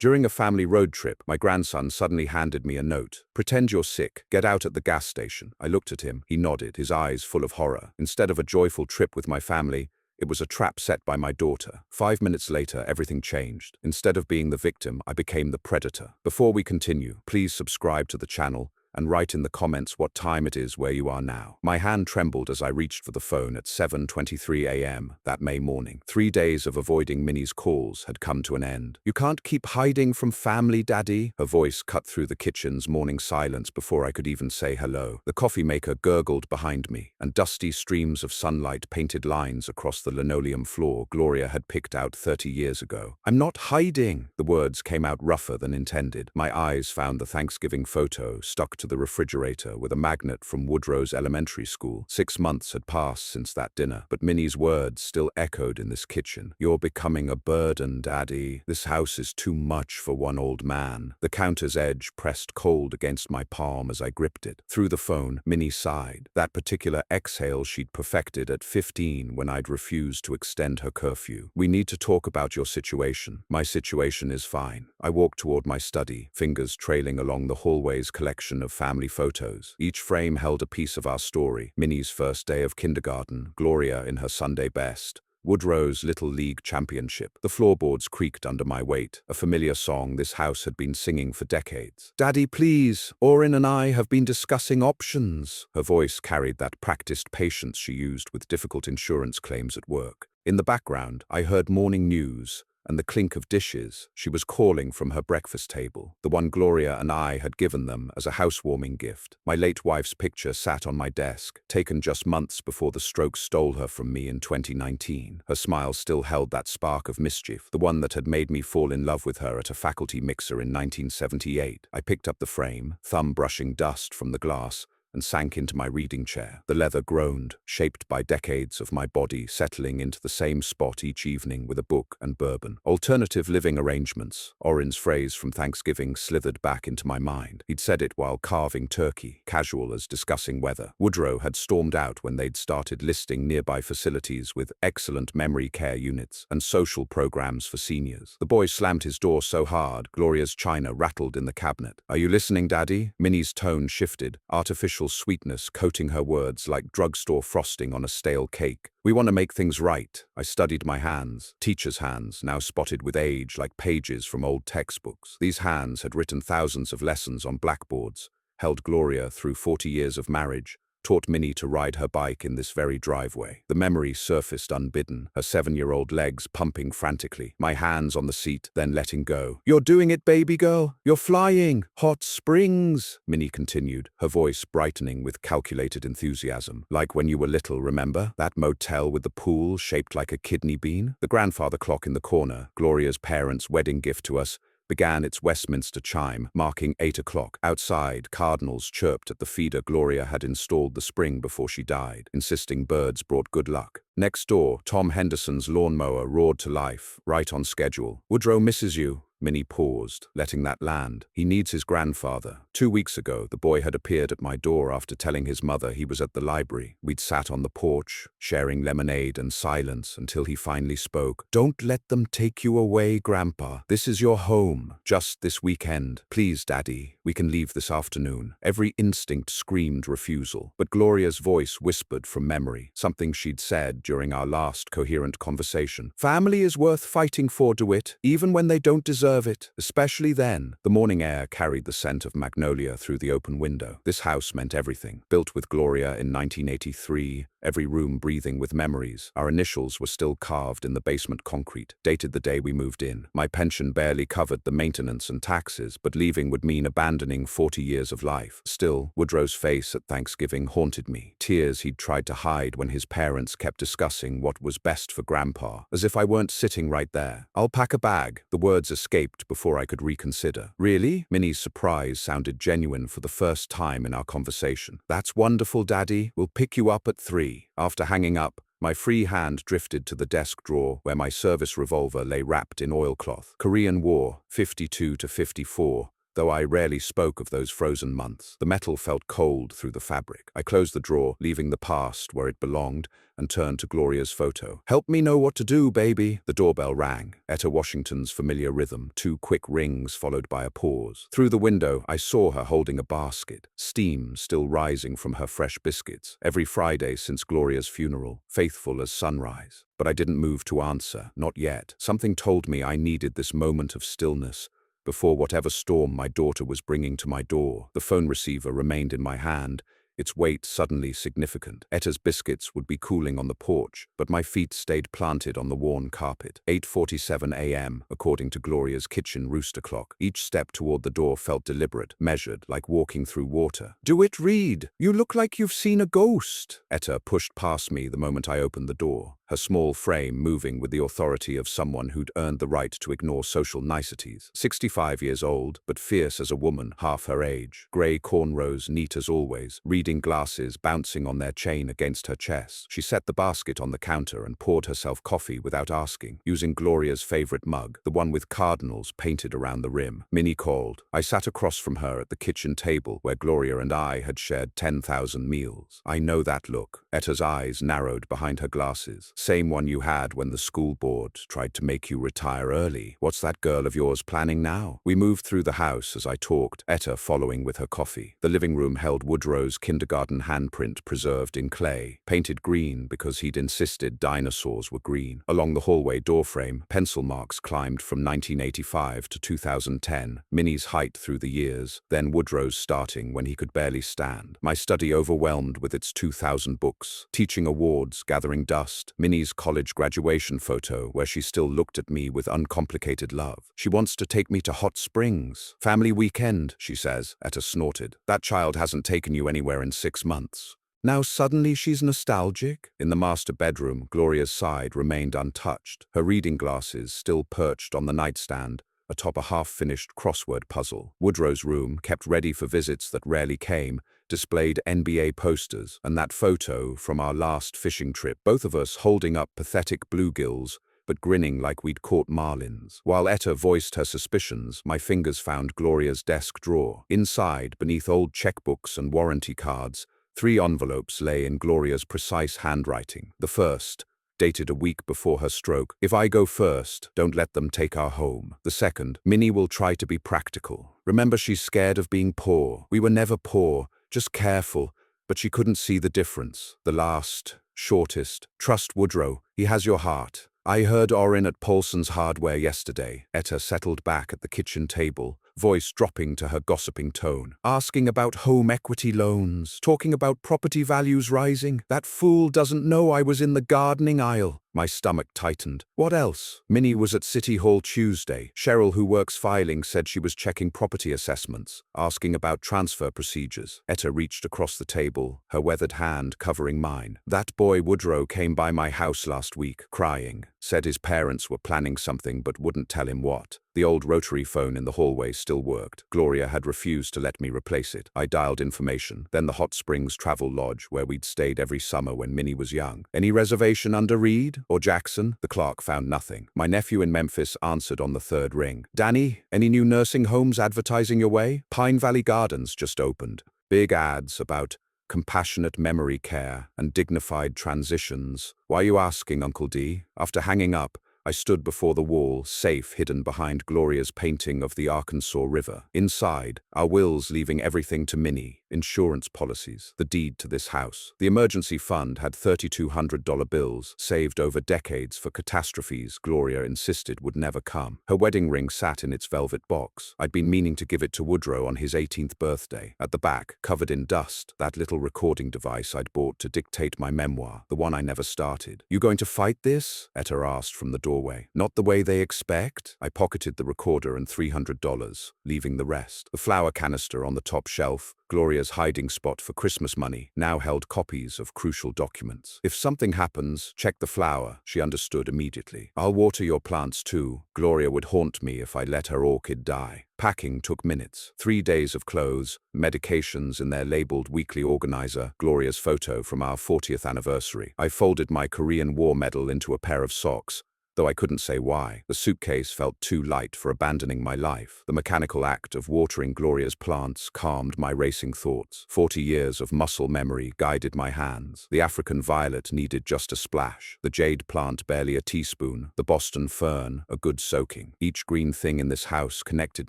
During a family road trip, my grandson suddenly handed me a note. "Pretend you're sick. Get out at the gas station." I looked at him. He nodded, his eyes full of horror. Instead of a joyful trip with my family, it was a trap set by my daughter. 5 minutes later, everything changed. Instead of being the victim, I became the predator. Before we continue, please subscribe to the channel and write in the comments what time it is where you are now. My hand trembled as I reached for the phone at 7:23 a.m. that May morning. 3 days of avoiding Minnie's calls had come to an end. "You can't keep hiding from family, Daddy." Her voice cut through the kitchen's morning silence before I could even say hello. The coffee maker gurgled behind me, and dusty streams of sunlight painted lines across the linoleum floor Gloria had picked out 30 years ago. "I'm not hiding." The words came out rougher than intended. My eyes found the Thanksgiving photo stuck to the refrigerator with a magnet from Woodrow's elementary school. 6 months had passed since that dinner, but Minnie's words still echoed in this kitchen. "You're becoming a burden, Daddy. This house is too much for one old man." The counter's edge pressed cold against my palm as I gripped it. Through the phone, Minnie sighed. That particular exhale she'd perfected at 15 when I'd refused to extend her curfew. "We need to talk about your situation." "My situation is fine." I walked toward my study, fingers trailing along the hallway's collection of family photos. Each frame held a piece of our story. Minnie's first day of kindergarten, Gloria in her Sunday best, Woodrow's Little League championship. The floorboards creaked under my weight, a familiar song this house had been singing for decades. "Daddy, please, Orin and I have been discussing options." Her voice carried that practiced patience she used with difficult insurance claims at work. In the background, I heard morning news and the clink of dishes. She was calling from her breakfast table, the one Gloria and I had given them as a housewarming gift. My late wife's picture sat on my desk, taken just months before the stroke stole her from me in 2019. Her smile still held that spark of mischief, the one that had made me fall in love with her at a faculty mixer in 1978. I picked up the frame, thumb brushing dust from the glass, and sank into my reading chair. The leather groaned, shaped by decades of my body settling into the same spot each evening with a book and bourbon. Alternative living arrangements. Orin's phrase from Thanksgiving slithered back into my mind. He'd said it while carving turkey, casual as discussing weather. Woodrow had stormed out when they'd started listing nearby facilities with excellent memory care units and social programs for seniors. The boy slammed his door so hard, Gloria's china rattled in the cabinet. "Are you listening, Daddy?" Minnie's tone shifted, artificial sweetness coating her words like drugstore frosting on a stale cake. "We want to make things right." I studied my hands, teacher's hands, now spotted with age like pages from old textbooks. These hands had written thousands of lessons on blackboards, held Gloria through 40 years of marriage, taught Minnie to ride her bike in this very driveway. The memory surfaced unbidden, her 7-year-old legs pumping frantically, my hands on the seat, then letting go. "You're doing it, baby girl. You're flying. Hot springs," Minnie continued, her voice brightening with calculated enthusiasm. "Like when you were little, remember? That motel with the pool shaped like a kidney bean?" The grandfather clock in the corner, Gloria's parents' wedding gift to us, began its Westminster chime, marking 8 o'clock. Outside, cardinals chirped at the feeder Gloria had installed the spring before she died, insisting birds brought good luck. Next door, Tom Henderson's lawnmower roared to life, right on schedule. "Woodrow misses you." Minnie paused, letting that land. "He needs his grandfather." 2 weeks ago, the boy had appeared at my door after telling his mother he was at the library. We'd sat on the porch, sharing lemonade and silence until he finally spoke. "Don't let them take you away, Grandpa. This is your home. Just this weekend. Please, Daddy, we can leave this afternoon." Every instinct screamed refusal, but Gloria's voice whispered from memory, something she'd said during our last coherent conversation. "Family is worth fighting for, DeWitt, even when they don't deserve it, especially then." The morning air carried the scent of magnolia through the open window. This house meant everything. Built with Gloria in 1983, every room breathing with memories. Our initials were still carved in the basement concrete, dated the day we moved in. My pension barely covered the maintenance and taxes, but leaving would mean abandoning 40 years of life. Still, Woodrow's face at Thanksgiving haunted me. Tears he'd tried to hide when his parents kept discussing what was best for Grandpa, as if I weren't sitting right there. "I'll pack a bag." The words escaped before I could reconsider. "Really?" Minnie's surprise sounded genuine for the first time in our conversation. "That's wonderful, Daddy. We'll pick you up at 3. After hanging up, my free hand drifted to the desk drawer where my service revolver lay wrapped in oilcloth. Korean War, 52 to 54. though I rarely spoke of those frozen months. The metal felt cold through the fabric. I closed the drawer, leaving the past where it belonged, and turned to Gloria's photo. "Help me know what to do, baby." The doorbell rang. Etta Washington's familiar rhythm, 2 quick rings followed by a pause. Through the window, I saw her holding a basket, steam still rising from her fresh biscuits. Every Friday since Gloria's funeral, faithful as sunrise. But I didn't move to answer, not yet. Something told me I needed this moment of stillness before whatever storm my daughter was bringing to my door. The phone receiver remained in my hand, its weight suddenly significant. Etta's biscuits would be cooling on the porch, but my feet stayed planted on the worn carpet. 8:47 a.m., according to Gloria's kitchen rooster clock. Each step toward the door felt deliberate, measured, like walking through water. "Do it, Reed. You look like you've seen a ghost." Etta pushed past me the moment I opened the door, her small frame moving with the authority of someone who'd earned the right to ignore social niceties. 65 years old, but fierce as a woman, half her age. Grey cornrows, neat as always, reading glasses bouncing on their chain against her chest. She set the basket on the counter and poured herself coffee without asking, using Gloria's favorite mug, the one with cardinals painted around the rim. Minnie called. I sat across from her at the kitchen table where Gloria and I had shared 10,000 meals. "I know that look." Etta's eyes narrowed behind her glasses. "Same one you had when the school board tried to make you retire early. What's that girl of yours planning now?" We moved through the house as I talked, Etta following with her coffee. The living room held Woodrow's kindergarten handprint preserved in clay, painted green because he'd insisted dinosaurs were green. Along the hallway doorframe, pencil marks climbed from 1985 to 2010, Minnie's height through the years, then Woodrow's starting when he could barely stand. My study overwhelmed with its 2,000 books, teaching awards gathering dust, Minnie's college graduation photo where she still looked at me with uncomplicated love. "She wants to take me to Hot Springs. Family weekend," she says. Etta snorted. "That child hasn't taken you anywhere in 6 months. Now suddenly she's nostalgic?" In the master bedroom, Gloria's side remained untouched, her reading glasses still perched on the nightstand, atop a half-finished crossword puzzle. Woodrow's room, kept ready for visits that rarely came, displayed NBA posters and that photo from our last fishing trip, both of us holding up pathetic bluegills, but grinning like we'd caught marlins. While Etta voiced her suspicions, my fingers found Gloria's desk drawer. Inside, beneath old checkbooks and warranty cards, 3 envelopes lay in Gloria's precise handwriting. The first, dated a week before her stroke: "If I go first, don't let them take our home." The second: "Minnie will try to be practical. Remember, she's scared of being poor. We were never poor, just careful." But she couldn't see the difference. The last, shortest: "Trust Woodrow. He has your heart. I heard Orrin at Paulson's Hardware yesterday." Etta settled back at the kitchen table, voice dropping to her gossiping tone. "Asking about home equity loans, talking about property values rising. That fool doesn't know I was in the gardening aisle." My stomach tightened. "What else?" "Minnie was at City Hall Tuesday. Cheryl, who works filing, said she was checking property assessments, asking about transfer procedures." Etta reached across the table, her weathered hand covering mine. "That boy Woodrow came by my house last week, crying. Said his parents were planning something but wouldn't tell him what." The old rotary phone in the hallway still worked. Gloria had refused to let me replace it. I dialed information, then the Hot Springs Travel Lodge, where we'd stayed every summer when Minnie was young. "Any reservation under Reed or Jackson?" The clerk found nothing. My nephew in Memphis answered on the 3rd ring. "Danny, any new nursing homes advertising your way? Pine Valley Gardens just opened. Big ads about compassionate memory care and dignified transitions." "Why are you asking, Uncle D?" After hanging up, I stood before the wall, safe hidden behind Gloria's painting of the Arkansas River. Inside, our wills leaving everything to Minnie, insurance policies, the deed to this house. The emergency fund had $3,200 bills, saved over decades for catastrophes Gloria insisted would never come. Her wedding ring sat in its velvet box. I'd been meaning to give it to Woodrow on his 18th birthday. At the back, covered in dust, that little recording device I'd bought to dictate my memoir, the one I never started. "You going to fight this?" Etta asked from the doorway. "Not the way they expect?" I pocketed the recorder and $300, leaving the rest. The flour canister on the top shelf, Gloria's hiding spot for Christmas money, now held copies of crucial documents. "If something happens, check the flour," she understood immediately. "I'll water your plants too. Gloria would haunt me if I let her orchid die." Packing took minutes. 3 days of clothes, medications in their labeled weekly organizer, Gloria's photo from our 40th anniversary. I folded my Korean War medal into a pair of socks, though I couldn't say why. The suitcase felt too light for abandoning my life. The mechanical act of watering Gloria's plants calmed my racing thoughts. 40 years of muscle memory guided my hands. The African violet needed just a splash, the jade plant barely a teaspoon, the Boston fern a good soaking. Each green thing in this house connected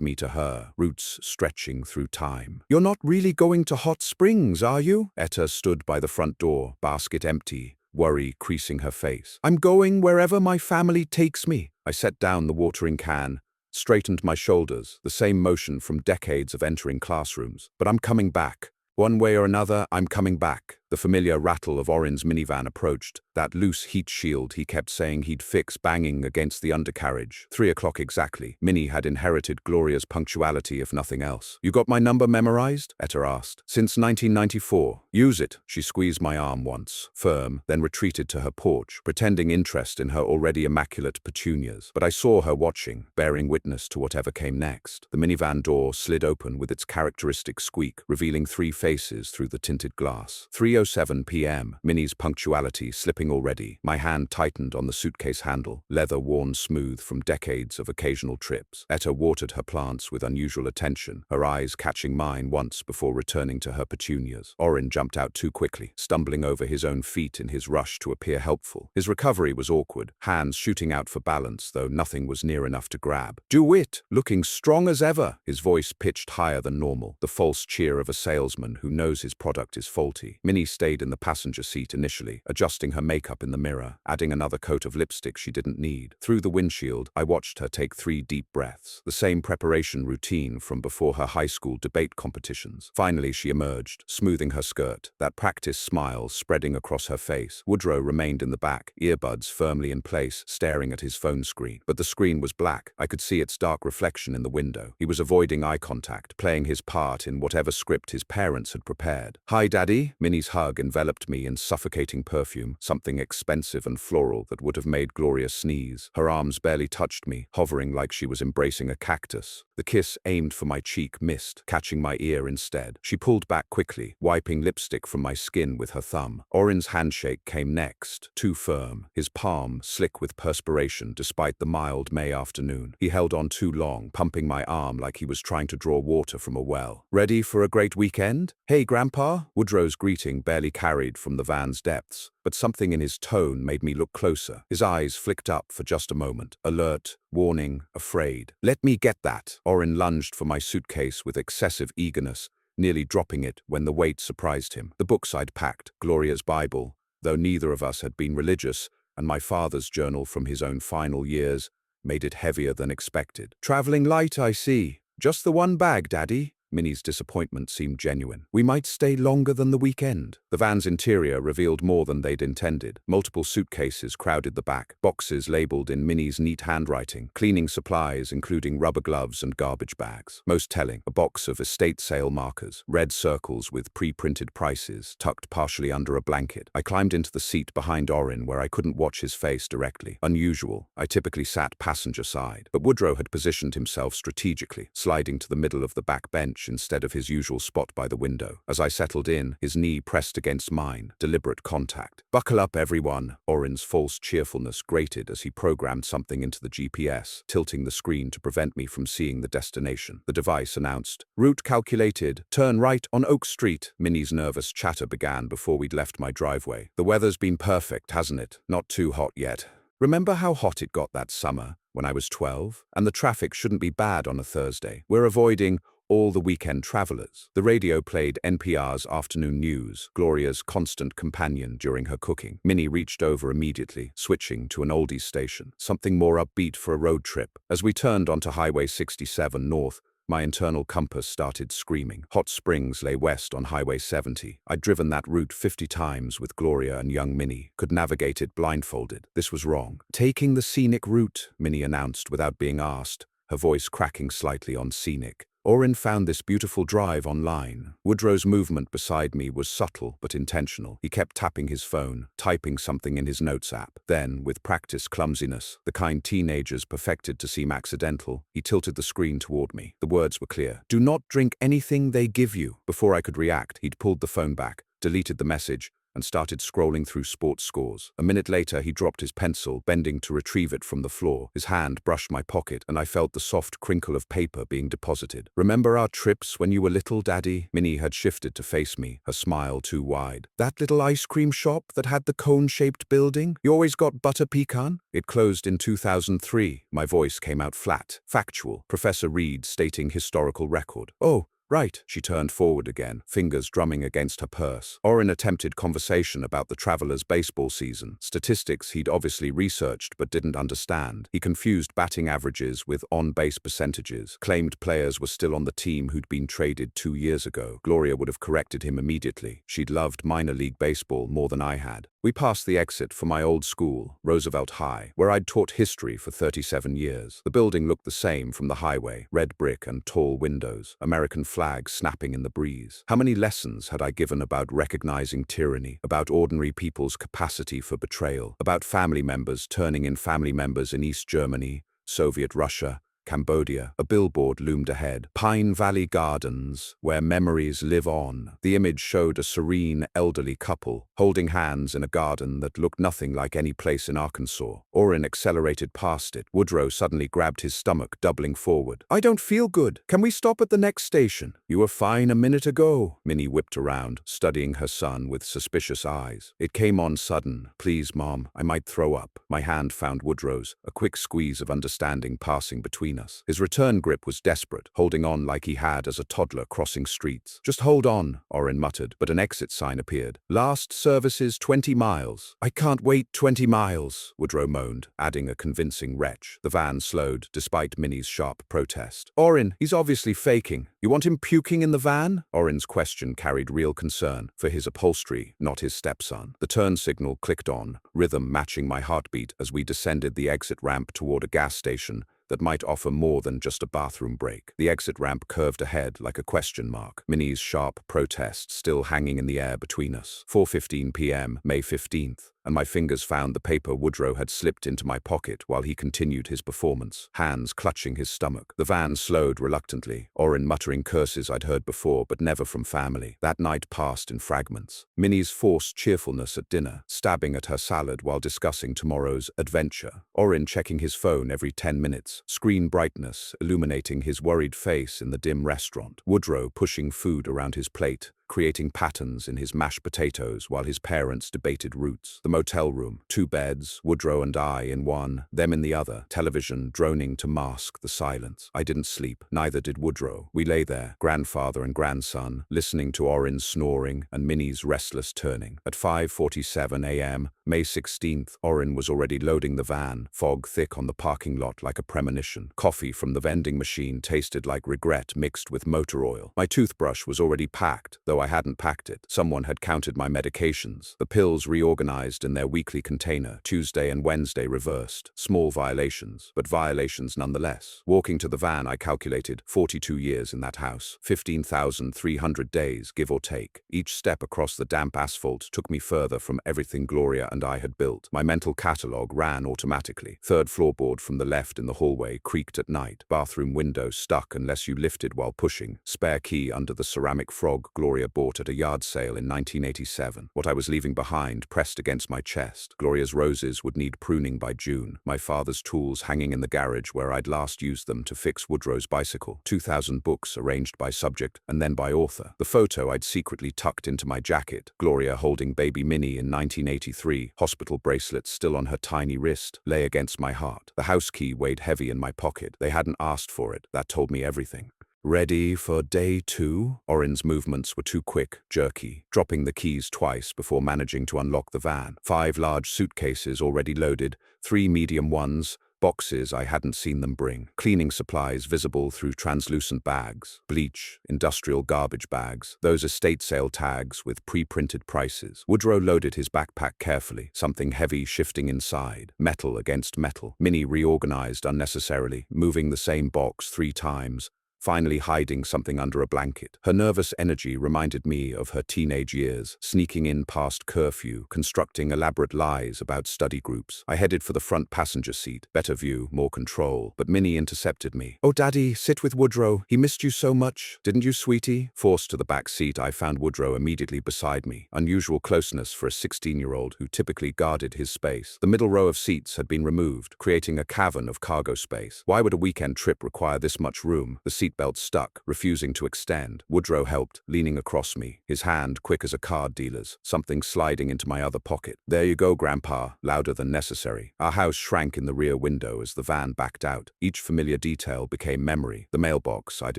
me to her, roots stretching through time. "You're not really going to Hot Springs, are you?" Etta stood by the front door, basket empty, worry creasing her face. "I'm going wherever my family takes me." I set down the watering can, straightened my shoulders, the same motion from decades of entering classrooms. "But I'm coming back. One way or another, I'm coming back." The familiar rattle of Orin's minivan approached, that loose heat shield he kept saying he'd fix banging against the undercarriage. 3 o'clock exactly. Minnie had inherited Gloria's punctuality if nothing else. "You got my number memorized?" Etta asked. "Since 1994. Use it." She squeezed my arm once, firm, then retreated to her porch, pretending interest in her already immaculate petunias. But I saw her watching, bearing witness to whatever came next. The minivan door slid open with its characteristic squeak, revealing 3 faces through the tinted glass. 3:07 p.m., Minnie's punctuality slipping already. My hand tightened on the suitcase handle, leather worn smooth from decades of occasional trips. Etta watered her plants with unusual attention, her eyes catching mine once before returning to her petunias. Orin jumped out too quickly, stumbling over his own feet in his rush to appear helpful. His recovery was awkward, hands shooting out for balance, though nothing was near enough to grab. "Do it! Looking strong as ever!" His voice pitched higher than normal, the false cheer of a salesman who knows his product is faulty. Minnie stayed in the passenger seat initially, adjusting her makeup in the mirror, adding another coat of lipstick she didn't need. Through the windshield, I watched her take 3 deep breaths, the same preparation routine from before her high school debate competitions. Finally, she emerged, smoothing her skirt, that practice smile spreading across her face. Woodrow remained in the back, earbuds firmly in place, staring at his phone screen. But the screen was black. I could see its dark reflection in the window. He was avoiding eye contact, playing his part in whatever script his parents had prepared. "Hi, Daddy." Minnie's hug enveloped me in suffocating perfume, something expensive and floral that would have made Gloria sneeze. Her arms barely touched me, hovering like she was embracing a cactus. The kiss aimed for my cheek missed, catching my ear instead. She pulled back quickly, wiping lipstick from my skin with her thumb. Orin's handshake came next, too firm, his palm slick with perspiration despite the mild May afternoon. He held on too long, pumping my arm like he was trying to draw water from a well. "Ready for a great weekend?" "Hey, Grandpa." Woodrow's greeting barely carried from the van's depths, but something in his tone made me look closer. His eyes flicked up for just a moment, alert, warning, afraid. "Let me get that." Orin lunged for my suitcase with excessive eagerness, nearly dropping it when the weight surprised him. The books I'd packed, Gloria's Bible, though neither of us had been religious, and my father's journal from his own final years, made it heavier than expected. "Traveling light, I see. Just the one bag, Daddy." Minnie's disappointment seemed genuine. "We might stay longer than the weekend." The van's interior revealed more than they'd intended. Multiple suitcases crowded the back, boxes labeled in Minnie's neat handwriting, cleaning supplies including rubber gloves and garbage bags. Most telling, a box of estate sale markers, red circles with pre-printed prices, tucked partially under a blanket. I climbed into the seat behind Orin where I couldn't watch his face directly. Unusual. I typically sat passenger side, but Woodrow had positioned himself strategically, sliding to the middle of the back bench instead of his usual spot by the window. As I settled in, his knee pressed against mine, deliberate contact. "Buckle up, everyone." Orin's false cheerfulness grated as he programmed something into the GPS, tilting the screen to prevent me from seeing the destination. The device announced, "Route calculated. Turn right on Oak Street." Minnie's nervous chatter began before we'd left my driveway. "The weather's been perfect, hasn't it? Not too hot yet. Remember how hot it got that summer when I was 12? And the traffic shouldn't be bad on a Thursday. We're avoiding all the weekend travelers." The radio played NPR's afternoon news, Gloria's constant companion during her cooking. Minnie reached over immediately, switching to an oldies station, something more upbeat for a road trip. As we turned onto Highway 67 north, my internal compass started screaming. Hot Springs lay west on Highway 70. I'd driven that route 50 times with Gloria and young Minnie, could navigate it blindfolded. This was wrong. "Taking the scenic route," Minnie announced without being asked, her voice cracking slightly on scenic. Orin found this beautiful drive online. Woodrow's movement beside me was subtle but intentional. He kept tapping his phone, typing something in his notes app. Then, with practiced clumsiness, the kind teenagers perfected to seem accidental, he tilted the screen toward me. The words were clear. "Do not drink anything they give you." Before I could react, he'd pulled the phone back, deleted the message, and started scrolling through sports scores. A minute later, he dropped his pencil, bending to retrieve it from the floor. His hand brushed my pocket, and I felt the soft crinkle of paper being deposited. "Remember our trips when you were little, Daddy?" Minnie had shifted to face me, her smile too wide. "That little ice cream shop that had the cone-shaped building? You always got butter pecan?" "It closed in 2003. My voice came out flat, factual. Professor Reed stating historical record. "Oh, right." She turned forward again, fingers drumming against her purse. Orin attempted conversation about the Travelers' baseball season, statistics he'd obviously researched but didn't understand. He confused batting averages with on-base percentages, claimed players were still on the team who'd been traded 2 years ago. Gloria would have corrected him immediately. She'd loved minor league baseball more than I had. We passed the exit for my old school, Roosevelt High, where I'd taught history for 37 years. The building looked the same from the highway, red brick and tall windows, American flags snapping in the breeze. How many lessons had I given about recognizing tyranny, about ordinary people's capacity for betrayal, about family members turning in family members in East Germany, Soviet Russia, Cambodia. A billboard loomed ahead. Pine Valley Gardens, where memories live on. The image showed a serene, elderly couple, holding hands in a garden that looked nothing like any place in Arkansas. Orin accelerated past it. Woodrow suddenly grabbed his stomach, doubling forward. "I don't feel good. Can we stop at the next station?" "You were fine a minute ago." Minnie whipped around, studying her son with suspicious eyes. "It came on sudden. Please, Mom, I might throw up." My hand found Woodrow's, a quick squeeze of understanding passing between us. His return grip was desperate, holding on like he had as a toddler crossing streets. "Just hold on," Orin muttered, but an exit sign appeared. "Last service is 20 miles. "I can't wait 20 miles, Woodrow moaned, adding a convincing retch. The van slowed, despite Minnie's sharp protest. "Orin, he's obviously faking. You want him puking in the van?" Orin's question carried real concern, for his upholstery, not his stepson. The turn signal clicked on, rhythm matching my heartbeat as we descended the exit ramp toward a gas station that might offer more than just a bathroom break. The exit ramp curved ahead like a question mark, Minnie's sharp protest still hanging in the air between us. 4:15 p.m., May 15th, and my fingers found the paper Woodrow had slipped into my pocket while he continued his performance, hands clutching his stomach. The van slowed reluctantly, Orin muttering curses I'd heard before but never from family. That night passed in fragments. Minnie's forced cheerfulness at dinner, stabbing at her salad while discussing tomorrow's adventure. Orin checking his phone every 10 minutes, screen brightness illuminating his worried face in the dim restaurant. Woodrow pushing food around his plate, creating patterns in his mashed potatoes while his parents debated routes. The motel room, 2 beds, Woodrow and I in one, them in the other, television droning to mask the silence. I didn't sleep, neither did Woodrow. We lay there, grandfather and grandson, listening to Orin's snoring and Minnie's restless turning. At 5:47 a.m., May 16th, Orin was already loading the van, fog thick on the parking lot like a premonition. Coffee from the vending machine tasted like regret mixed with motor oil. My toothbrush was already packed, though I hadn't packed it. Someone had counted my medications. The pills reorganized in their weekly container, Tuesday and Wednesday reversed. Small violations, but violations nonetheless. Walking to the van, I calculated 42 years in that house, 15,300 days, give or take. Each step across the damp asphalt took me further from everything Gloria and I had built. My mental catalogue ran automatically. 3rd floorboard from the left in the hallway creaked at night. Bathroom window stuck unless you lifted while pushing. Spare key under the ceramic frog Gloria bought at a yard sale in 1987. What I was leaving behind pressed against my chest. Gloria's roses would need pruning by June. My father's tools hanging in the garage where I'd last used them to fix Woodrow's bicycle. 2,000 books arranged by subject and then by author. The photo I'd secretly tucked into my jacket. Gloria holding baby Minnie in 1983, hospital bracelet still on her tiny wrist, lay against my heart. The house key weighed heavy in my pocket. They hadn't asked for it. That told me everything. "Ready for day 2? Orin's movements were too quick, jerky, dropping the keys twice before managing to unlock the van. 5 large suitcases already loaded, 3 medium ones, boxes I hadn't seen them bring. Cleaning supplies visible through translucent bags. Bleach, industrial garbage bags, those estate sale tags with pre-printed prices. Woodrow loaded his backpack carefully, something heavy shifting inside, metal against metal. Minnie reorganized unnecessarily, moving the same box 3 times, finally hiding something under a blanket. Her nervous energy reminded me of her teenage years, sneaking in past curfew, constructing elaborate lies about study groups. I headed for the front passenger seat, better view, more control, but Minnie intercepted me. "Oh, Daddy, sit with Woodrow. He missed you so much. Didn't you, sweetie?" Forced to the back seat, I found Woodrow immediately beside me. Unusual closeness for a 16-year-old who typically guarded his space. The middle row of seats had been removed, creating a cavern of cargo space. Why would a weekend trip require this much room? The seatbelt stuck, refusing to extend. Woodrow helped, leaning across me, his hand quick as a card dealer's, something sliding into my other pocket. "There you go, Grandpa," louder than necessary. Our house shrank in the rear window as the van backed out. Each familiar detail became memory. The mailbox I'd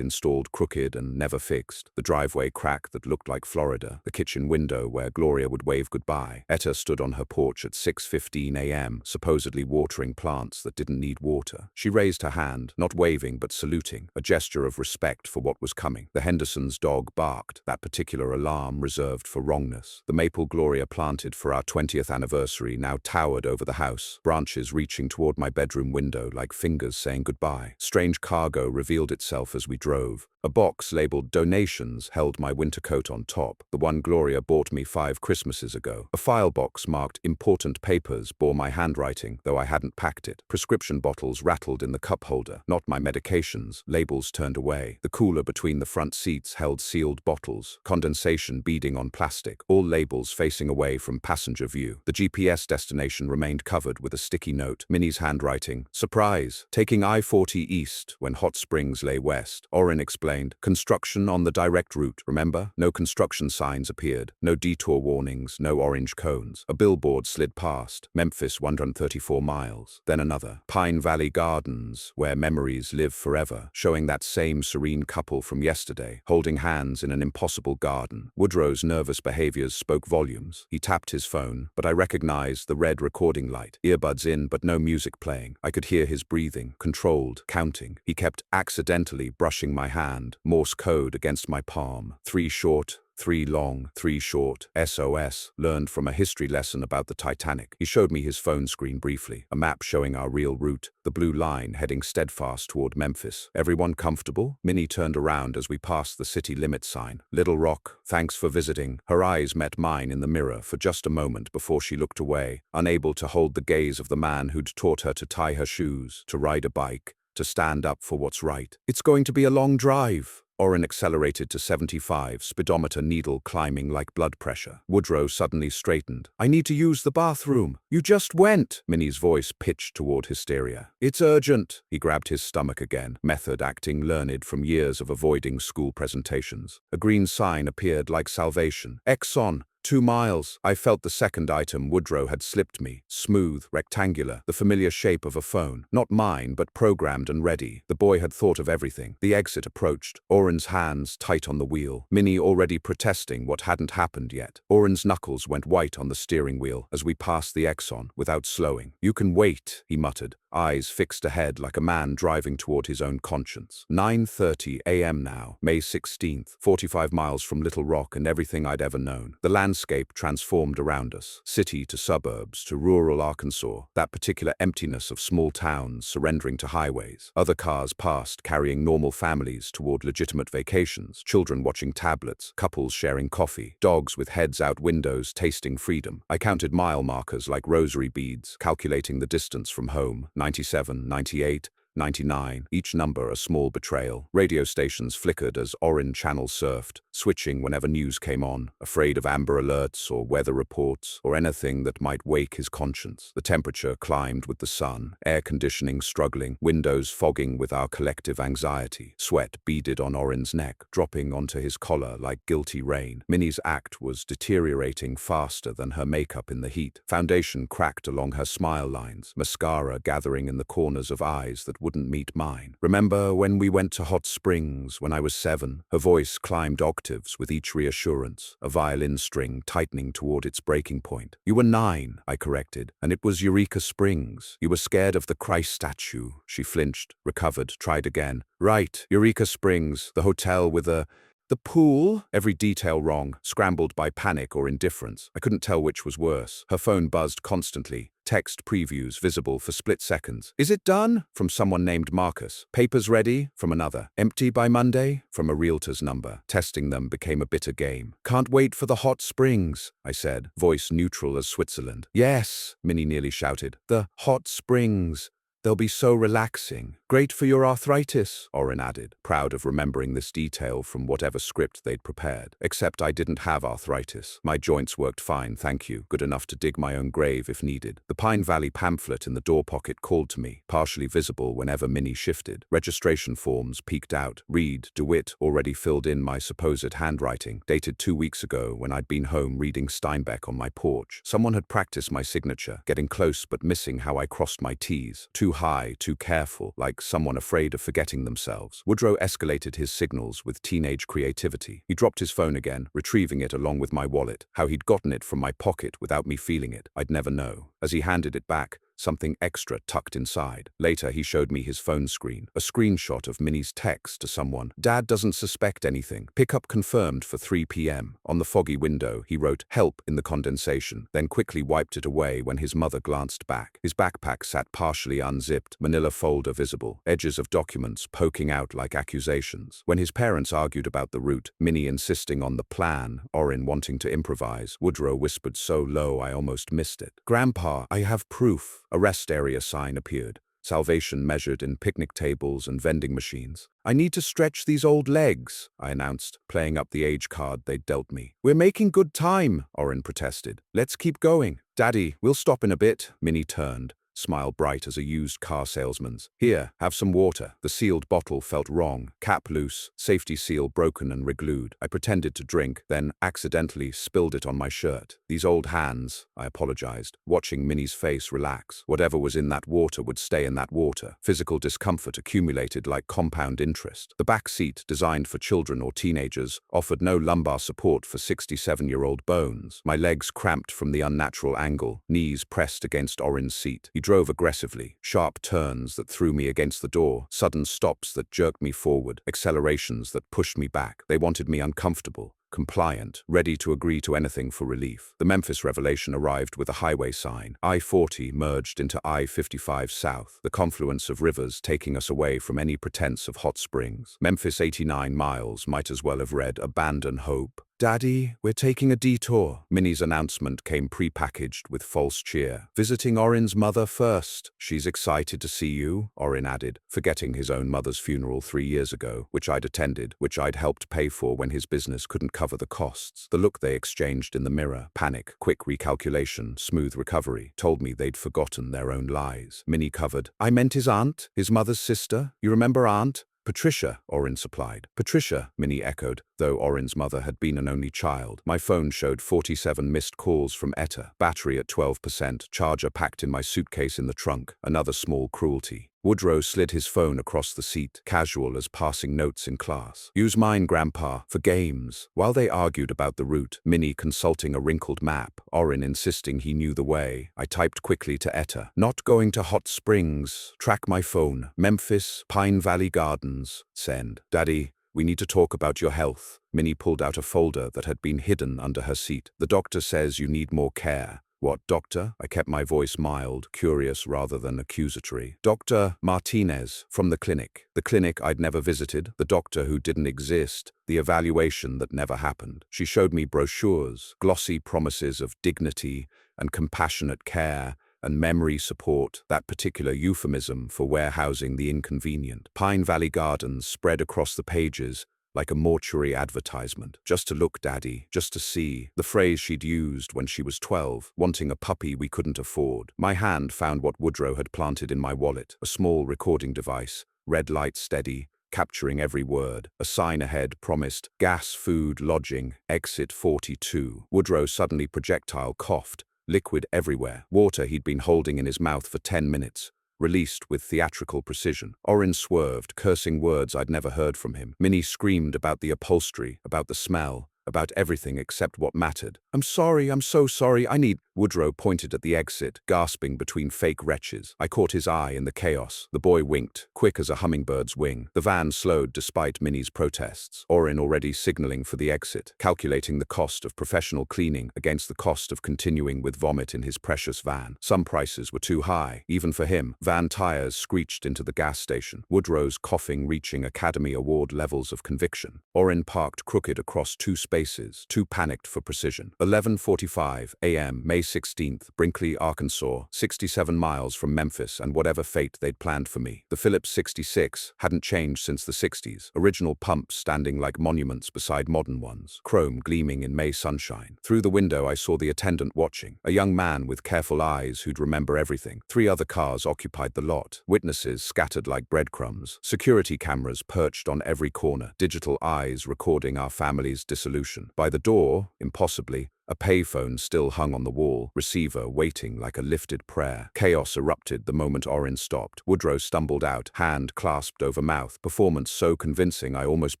installed crooked and never fixed. The driveway crack that looked like Florida. The kitchen window where Gloria would wave goodbye. Etta stood on her porch at 6:15 a.m., supposedly watering plants that didn't need water. She raised her hand, not waving but saluting, a gesture of respect for what was coming. The Hendersons' dog barked, that particular alarm reserved for wrongness. The maple Gloria planted for our 20th anniversary now towered over the house, branches reaching toward my bedroom window like fingers saying goodbye. Strange cargo revealed itself as we drove. A box labeled donations held my winter coat on top, the one Gloria bought me 5 Christmases ago. A file box marked important papers bore my handwriting, though I hadn't packed it. Prescription bottles rattled in the cup holder, not my medications, labels turned away. The cooler between the front seats held sealed bottles, condensation beading on plastic, all labels facing away from passenger view. The GPS destination remained covered with a sticky note, Minnie's handwriting. "Surprise! Taking I-40 east when Hot Springs lay west." Oren explained, "Construction on the direct route, remember? No construction signs appeared, no detour warnings, no orange cones. A billboard slid past, Memphis 134 miles. Then another, Pine Valley Gardens, where memories live forever, showing that same serene couple from yesterday, holding hands in an impossible garden." Woodrow's nervous behaviors spoke volumes. He tapped his phone, but I recognized the red recording light. Earbuds in, but no music playing. I could hear his breathing, controlled, counting. He kept accidentally brushing my hand, Morse code against my palm. 3 short, 3 long, 3 short, SOS, learned from a history lesson about the Titanic. He showed me his phone screen briefly, a map showing our real route, the blue line heading steadfast toward Memphis. "Everyone comfortable?" Minnie turned around as we passed the city limit sign. "Little Rock, thanks for visiting." Her eyes met mine in the mirror for just a moment before she looked away, unable to hold the gaze of the man who'd taught her to tie her shoes, to ride a bike, to stand up for what's right. "It's going to be a long drive." Oren accelerated to 75, speedometer needle climbing like blood pressure. Woodrow suddenly straightened. "I need to use the bathroom." "You just went." Minnie's voice pitched toward hysteria. "It's urgent." He grabbed his stomach again, method acting learned from years of avoiding school presentations. A green sign appeared like salvation. "Exxon. 2 miles." I felt the second item Woodrow had slipped me. Smooth, rectangular, the familiar shape of a phone. Not mine, but programmed and ready. The boy had thought of everything. The exit approached. Oren's hands tight on the wheel. Minnie already protesting what hadn't happened yet. Oren's knuckles went white on the steering wheel as we passed the Exxon, without slowing. "You can wait," he muttered, eyes fixed ahead like a man driving toward his own conscience. 9:30 a.m. now, May 16th, 45 miles from Little Rock and everything I'd ever known. The landscape transformed around us, city to suburbs to rural Arkansas, that particular emptiness of small towns surrendering to highways. Other cars passed carrying normal families toward legitimate vacations, children watching tablets, couples sharing coffee, dogs with heads out windows tasting freedom. I counted mile markers like rosary beads, calculating the distance from home. 97, 98, 99, each number a small betrayal. Radio stations flickered as orange channels surfed, switching whenever news came on, afraid of amber alerts or weather reports or anything that might wake his conscience. The temperature climbed with the sun, air conditioning struggling, windows fogging with our collective anxiety. Sweat beaded on Oren's neck, dropping onto his collar like guilty rain. Minnie's act was deteriorating faster than her makeup in the heat. Foundation cracked along her smile lines, mascara gathering in the corners of eyes that wouldn't meet mine. "Remember when we went to Hot Springs when I was 7? Her voice climbed octaves with each reassurance, a violin string tightening toward its breaking point. "You were 9, I corrected, and it was Eureka Springs. You were scared of the Christ statue." She flinched, recovered, tried again. "Right, Eureka Springs, the hotel with a..." The pool? Every detail wrong, scrambled by panic or indifference. I couldn't tell which was worse. Her phone buzzed constantly. Text previews visible for split seconds. Is it done? From someone named Marcus. Papers ready? From another. Empty by Monday? From a realtor's number. Testing them became a bitter game. Can't wait for the hot springs, I said, voice neutral as Switzerland. Yes, Minnie nearly shouted. The hot springs. They'll be so relaxing. Great for your arthritis, Oren added, proud of remembering this detail from whatever script they'd prepared. Except I didn't have arthritis. My joints worked fine, thank you. Good enough to dig my own grave if needed. The Pine Valley pamphlet in the door pocket called to me, partially visible whenever Minnie shifted. Registration forms peeked out. Reed, DeWitt already filled in my supposed handwriting, dated 2 weeks ago when I'd been home reading Steinbeck on my porch. Someone had practiced my signature, getting close but missing how I crossed my T's. Too high, too careful, like someone afraid of forgetting themselves. Woodrow escalated his signals with teenage creativity. He dropped his phone again, retrieving it along with my wallet. How he'd gotten it from my pocket without me feeling it, I'd never know. As he handed it back, something extra tucked inside. Later, he showed me his phone screen, a screenshot of Minnie's text to someone. Dad doesn't suspect anything. Pickup confirmed for 3 p.m. On the foggy window, he wrote, help in the condensation, then quickly wiped it away when his mother glanced back. His backpack sat partially unzipped, manila folder visible, edges of documents poking out like accusations. When his parents argued about the route, Minnie insisting on the plan, Orin wanting to improvise, Woodrow whispered so low I almost missed it. Grandpa, I have proof. A rest area sign appeared, salvation measured in picnic tables and vending machines. I need to stretch these old legs, I announced, playing up the age card they'd dealt me. We're making good time, Orin protested. Let's keep going. Daddy, we'll stop in a bit. Minnie turned, smile bright as a used car salesman's. Here, have some water. The sealed bottle felt wrong, cap loose, safety seal broken and reglued. I pretended to drink, then accidentally spilled it on my shirt. These old hands, I apologized, watching Minnie's face relax. Whatever was in that water would stay in that water. Physical discomfort accumulated like compound interest. The back seat, designed for children or teenagers, offered no lumbar support for 67-year-old bones. My legs cramped from the unnatural angle, knees pressed against Orin's seat. He drove aggressively, sharp turns that threw me against the door, sudden stops that jerked me forward, accelerations that pushed me back. They wanted me uncomfortable, compliant, ready to agree to anything for relief. The Memphis revelation arrived with a highway sign. I-40 merged into I-55 South, the confluence of rivers taking us away from any pretense of hot springs. Memphis 89 miles might as well have read Abandon Hope. Daddy, we're taking a detour. Minnie's announcement came pre-packaged with false cheer. Visiting Orin's mother first. She's excited to see you, Orin added, forgetting his own mother's funeral 3 years ago, which I'd attended, which I'd helped pay for when his business couldn't cover the costs. The look they exchanged in the mirror, panic, quick recalculation, smooth recovery, told me they'd forgotten their own lies. Minnie covered, I meant his aunt, his mother's sister. You remember Aunt? Patricia, Orin supplied. Patricia, Minnie echoed, though Orin's mother had been an only child. My phone showed 47 missed calls from Etta, battery at 12%, charger packed in my suitcase in the trunk, another small cruelty. Woodrow slid his phone across the seat, casual as passing notes in class. Use mine, Grandpa, for games. While they argued about the route, Minnie consulting a wrinkled map, Orin insisting he knew the way, I typed quickly to Etta. Not going to Hot Springs. Track my phone. Memphis, Pine Valley Gardens. Send. Daddy, we need to talk about your health. Minnie pulled out a folder that had been hidden under her seat. The doctor says you need more care. What, doctor? I kept my voice mild, curious rather than accusatory. Dr. Martinez, from the clinic. The clinic I'd never visited, the doctor who didn't exist, the evaluation that never happened. She showed me brochures, glossy promises of dignity and compassionate care and memory support, that particular euphemism for warehousing the inconvenient. Pine Valley Gardens spread across the pages, like a mortuary advertisement. Just to look, Daddy, just to see. The phrase she'd used when she was 12, wanting a puppy we couldn't afford. My hand found what Woodrow had planted in my wallet, a small recording device, red light steady, capturing every word. A sign ahead promised, gas, food, lodging, exit 42. Woodrow suddenly projectile coughed, liquid everywhere, water he'd been holding in his mouth for 10 minutes. Released with theatrical precision. Orin swerved, cursing words I'd never heard from him. Minnie screamed about the upholstery, about the smell, about everything except what mattered. I'm sorry, I'm so sorry, I need... Woodrow pointed at the exit, gasping between fake retches. I caught his eye in the chaos. The boy winked, quick as a hummingbird's wing. The van slowed despite Minnie's protests. Orrin already signaling for the exit, calculating the cost of professional cleaning against the cost of continuing with vomit in his precious van. Some prices were too high, even for him. Van tires screeched into the gas station, Woodrow's coughing reaching Academy Award levels of conviction. Orrin parked crooked across two spaces, too panicked for precision. 11:45 a.m., May 16th, Brinkley, Arkansas, 67 miles from Memphis and whatever fate they'd planned for me. The Phillips 66 hadn't changed since the 60s, original pumps standing like monuments beside modern ones, chrome gleaming in May sunshine. Through the window I saw the attendant watching, a young man with careful eyes who'd remember everything. 3 other cars occupied the lot, witnesses scattered like breadcrumbs, security cameras perched on every corner, digital eyes recording our family's dissolution. By the door, impossibly, a payphone still hung on the wall, receiver waiting like a lifted prayer. Chaos erupted the moment Orrin stopped. Woodrow stumbled out, hand clasped over mouth, performance so convincing I almost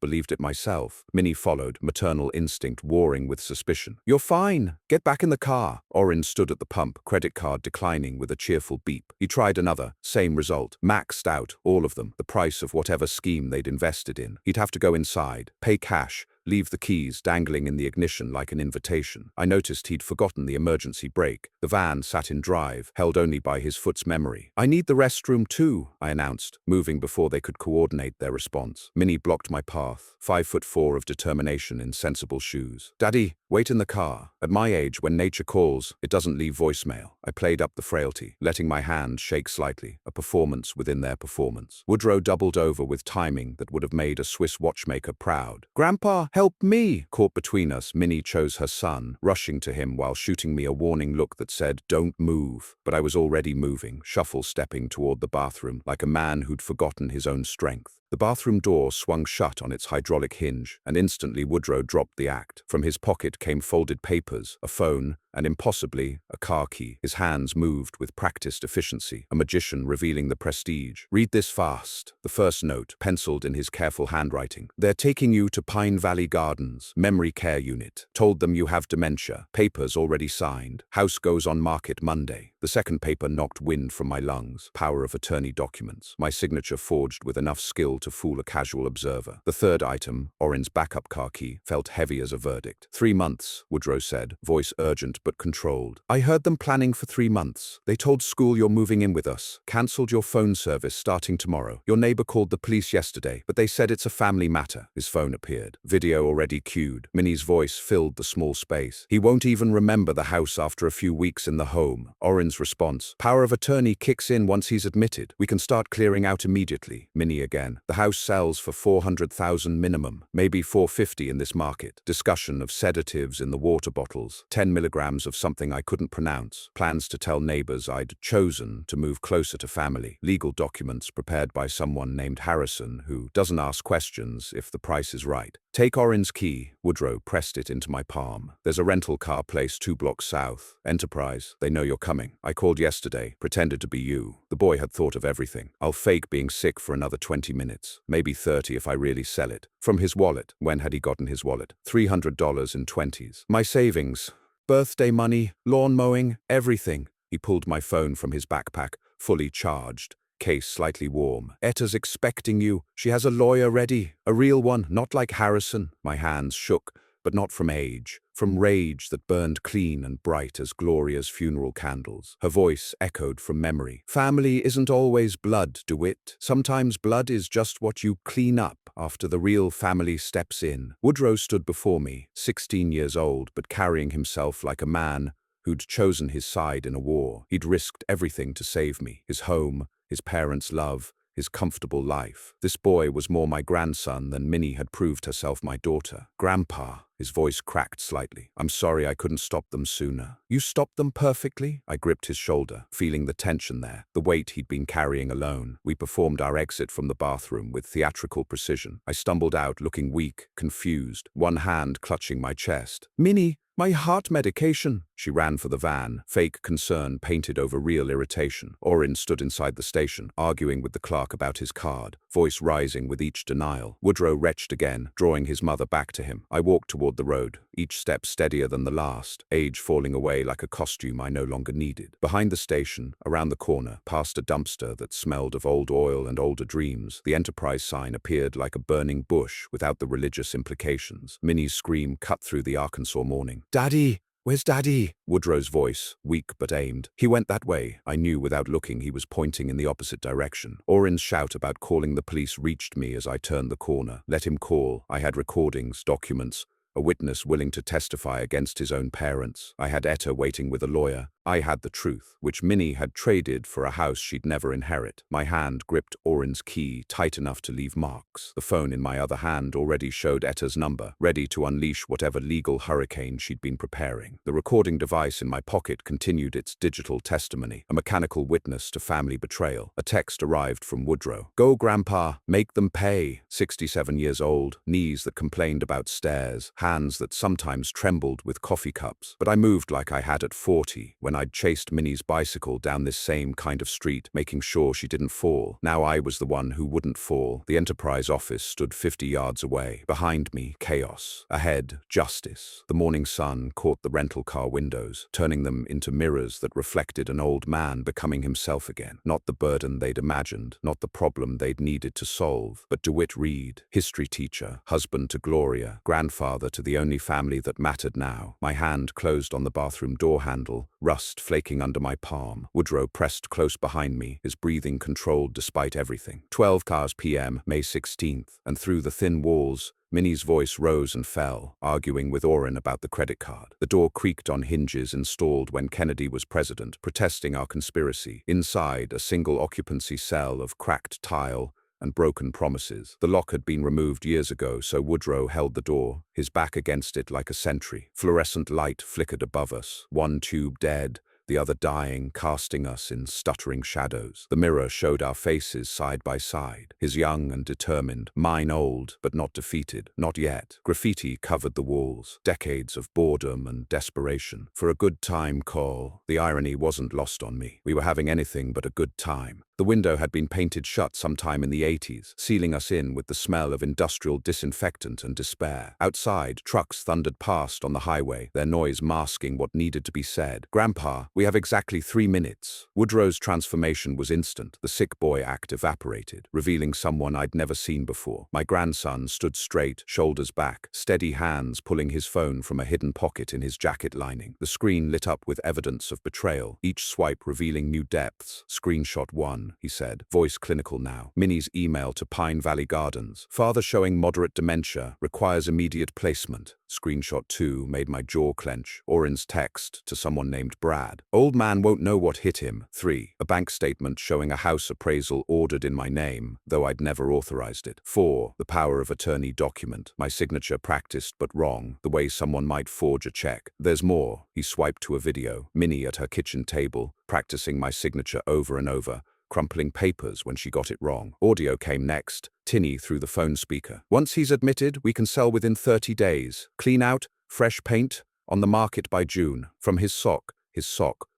believed it myself. Minnie followed, maternal instinct warring with suspicion. "You're fine. Get back in the car." Orrin stood at the pump, credit card declining with a cheerful beep. He tried another, same result. Maxed out, all of them, the price of whatever scheme they'd invested in. He'd have to go inside, pay cash, leave the keys dangling in the ignition like an invitation. I noticed he'd forgotten the emergency brake. The van sat in drive, held only by his foot's memory. "I need the restroom too," I announced, moving before they could coordinate their response. Minnie blocked my path, 5'4" of determination in sensible shoes. "Daddy, wait in the car." At my age, when nature calls, it doesn't leave voicemail. I played up the frailty, letting my hand shake slightly, a performance within their performance. Woodrow doubled over with timing that would have made a Swiss watchmaker proud. "Grandpa, help me!" Caught between us, Minnie chose her son, rushing to him while shooting me a warning look that said, "Don't move." But I was already moving, shuffle-stepping toward the bathroom, like a man who'd forgotten his own strength. The bathroom door swung shut on its hydraulic hinge, and instantly Woodrow dropped the act. From his pocket came folded papers, a phone, and impossibly, a car key. His hands moved with practiced efficiency, a magician revealing the prestige. "Read this fast." The first note, penciled in his careful handwriting. "They're taking you to Pine Valley Gardens, memory care unit. Told them you have dementia. Papers already signed. House goes on market Monday." The second paper knocked wind from my lungs. Power of attorney documents. My signature forged with enough skill to fool a casual observer. The third item, Orrin's backup car key, felt heavy as a verdict. 3 months, Woodrow said, voice urgent but controlled. "I heard them planning for 3 months. They told school you're moving in with us. Cancelled your phone service starting tomorrow. Your neighbor called the police yesterday, but they said it's a family matter." His phone appeared. Video already cued. Minnie's voice filled the small space. "He won't even remember the house after a few weeks in the home." Orrin's response. "Power of attorney kicks in once he's admitted. We can start clearing out immediately." Minnie again. "The house sells for $400,000 minimum, maybe $450 in this market." Discussion of sedatives in the water bottles, 10 milligrams of something I couldn't pronounce. Plans to tell neighbors I'd chosen to move closer to family. Legal documents prepared by someone named Harrison who doesn't ask questions if the price is right. "Take Orrin's key." Woodrow pressed it into my palm. "There's a rental car place 2 blocks south. Enterprise. They know you're coming. I called yesterday, pretended to be you." The boy had thought of everything. "I'll fake being sick for another 20 minutes. Maybe 30 if I really sell it." From his wallet. When had he gotten his wallet? $300 in 20s. "My savings. Birthday money, lawn mowing, everything." He pulled my phone from his backpack, fully charged. Case slightly warm. "Etta's expecting you. She has a lawyer ready. A real one, not like Harrison." My hands shook, but not from age, from rage that burned clean and bright as Gloria's funeral candles. Her voice echoed from memory. "Family isn't always blood, DeWitt. Sometimes blood is just what you clean up after the real family steps in." Woodrow stood before me, 16 years old, but carrying himself like a man who'd chosen his side in a war. He'd risked everything to save me. His home, his parents' love, his comfortable life. This boy was more my grandson than Minnie had proved herself my daughter. "Grandpa," his voice cracked slightly. "I'm sorry I couldn't stop them sooner." "You stopped them perfectly?" I gripped his shoulder, feeling the tension there, the weight he'd been carrying alone. We performed our exit from the bathroom with theatrical precision. I stumbled out, looking weak, confused, one hand clutching my chest. "Minnie, my heart medication." She ran for the van, fake concern painted over real irritation. Orin stood inside the station, arguing with the clerk about his card, voice rising with each denial. Woodrow retched again, drawing his mother back to him. I walked toward the road, each step steadier than the last, age falling away like a costume I no longer needed. Behind the station, around the corner, past a dumpster that smelled of old oil and older dreams, the Enterprise sign appeared like a burning bush without the religious implications. Minnie's scream cut through the Arkansas morning. "Daddy! Where's Daddy?" Woodrow's voice, weak but aimed. "He went that way." I knew without looking he was pointing in the opposite direction. Orin's shout about calling the police reached me as I turned the corner. Let him call. I had recordings, documents, a witness willing to testify against his own parents. I had Etta waiting with a lawyer. I had the truth, which Minnie had traded for a house she'd never inherit. My hand gripped Orin's key tight enough to leave marks. The phone in my other hand already showed Etta's number, ready to unleash whatever legal hurricane she'd been preparing. The recording device in my pocket continued its digital testimony, a mechanical witness to family betrayal. A text arrived from Woodrow. "Go, Grandpa, make them pay." 67 years old, knees that complained about stairs, hands that sometimes trembled with coffee cups. But I moved like I had at 40, when I'd chased Minnie's bicycle down this same kind of street, making sure she didn't fall. Now I was the one who wouldn't fall. The Enterprise office stood 50 yards away. Behind me, chaos. Ahead, justice. The morning sun caught the rental car windows, turning them into mirrors that reflected an old man becoming himself again. Not the burden they'd imagined, not the problem they'd needed to solve, but DeWitt Reed, history teacher, husband to Gloria, grandfather to the only family that mattered now. My hand closed on the bathroom door handle, rust flaking under my palm. Woodrow pressed close behind me, his breathing controlled despite everything. 12 cars p.m., May 16th, and through the thin walls, Minnie's voice rose and fell, arguing with Orin about the credit card. The door creaked on hinges installed when Kennedy was president, protesting our conspiracy. Inside, a single occupancy cell of cracked tile and broken promises. The lock had been removed years ago, so Woodrow held the door, his back against it like a sentry. Fluorescent light flickered above us, one tube dead, the other dying, casting us in stuttering shadows. The mirror showed our faces side by side, his young and determined, mine old, but not defeated, not yet. Graffiti covered the walls, decades of boredom and desperation. For a good time call. The irony wasn't lost on me. We were having anything but a good time. The window had been painted shut sometime in the 80s, sealing us in with the smell of industrial disinfectant and despair. Outside, trucks thundered past on the highway, their noise masking what needed to be said. "Grandpa, we have exactly 3 minutes." Woodrow's transformation was instant. The sick boy act evaporated, revealing someone I'd never seen before. My grandson stood straight, shoulders back, steady hands pulling his phone from a hidden pocket in his jacket lining. The screen lit up with evidence of betrayal, each swipe revealing new depths. "Screenshot 1, he said, voice clinical now. Minnie's email to Pine Valley Gardens. Father showing moderate dementia, requires immediate placement. Screenshot 2 made my jaw clench. Orin's text to someone named Brad. Old man won't know what hit him. 3. A bank statement showing a house appraisal ordered in my name, though I'd never authorized it. 4. The power of attorney document. My signature practiced but wrong, the way someone might forge a check. There's more. He swiped to a video. Minnie at her kitchen table, practicing my signature over and over, crumpling papers when she got it wrong. Audio came next, tinny through the phone speaker. "Once he's admitted, we can sell within 30 days. Clean out, fresh paint, on the market by June." From his sock,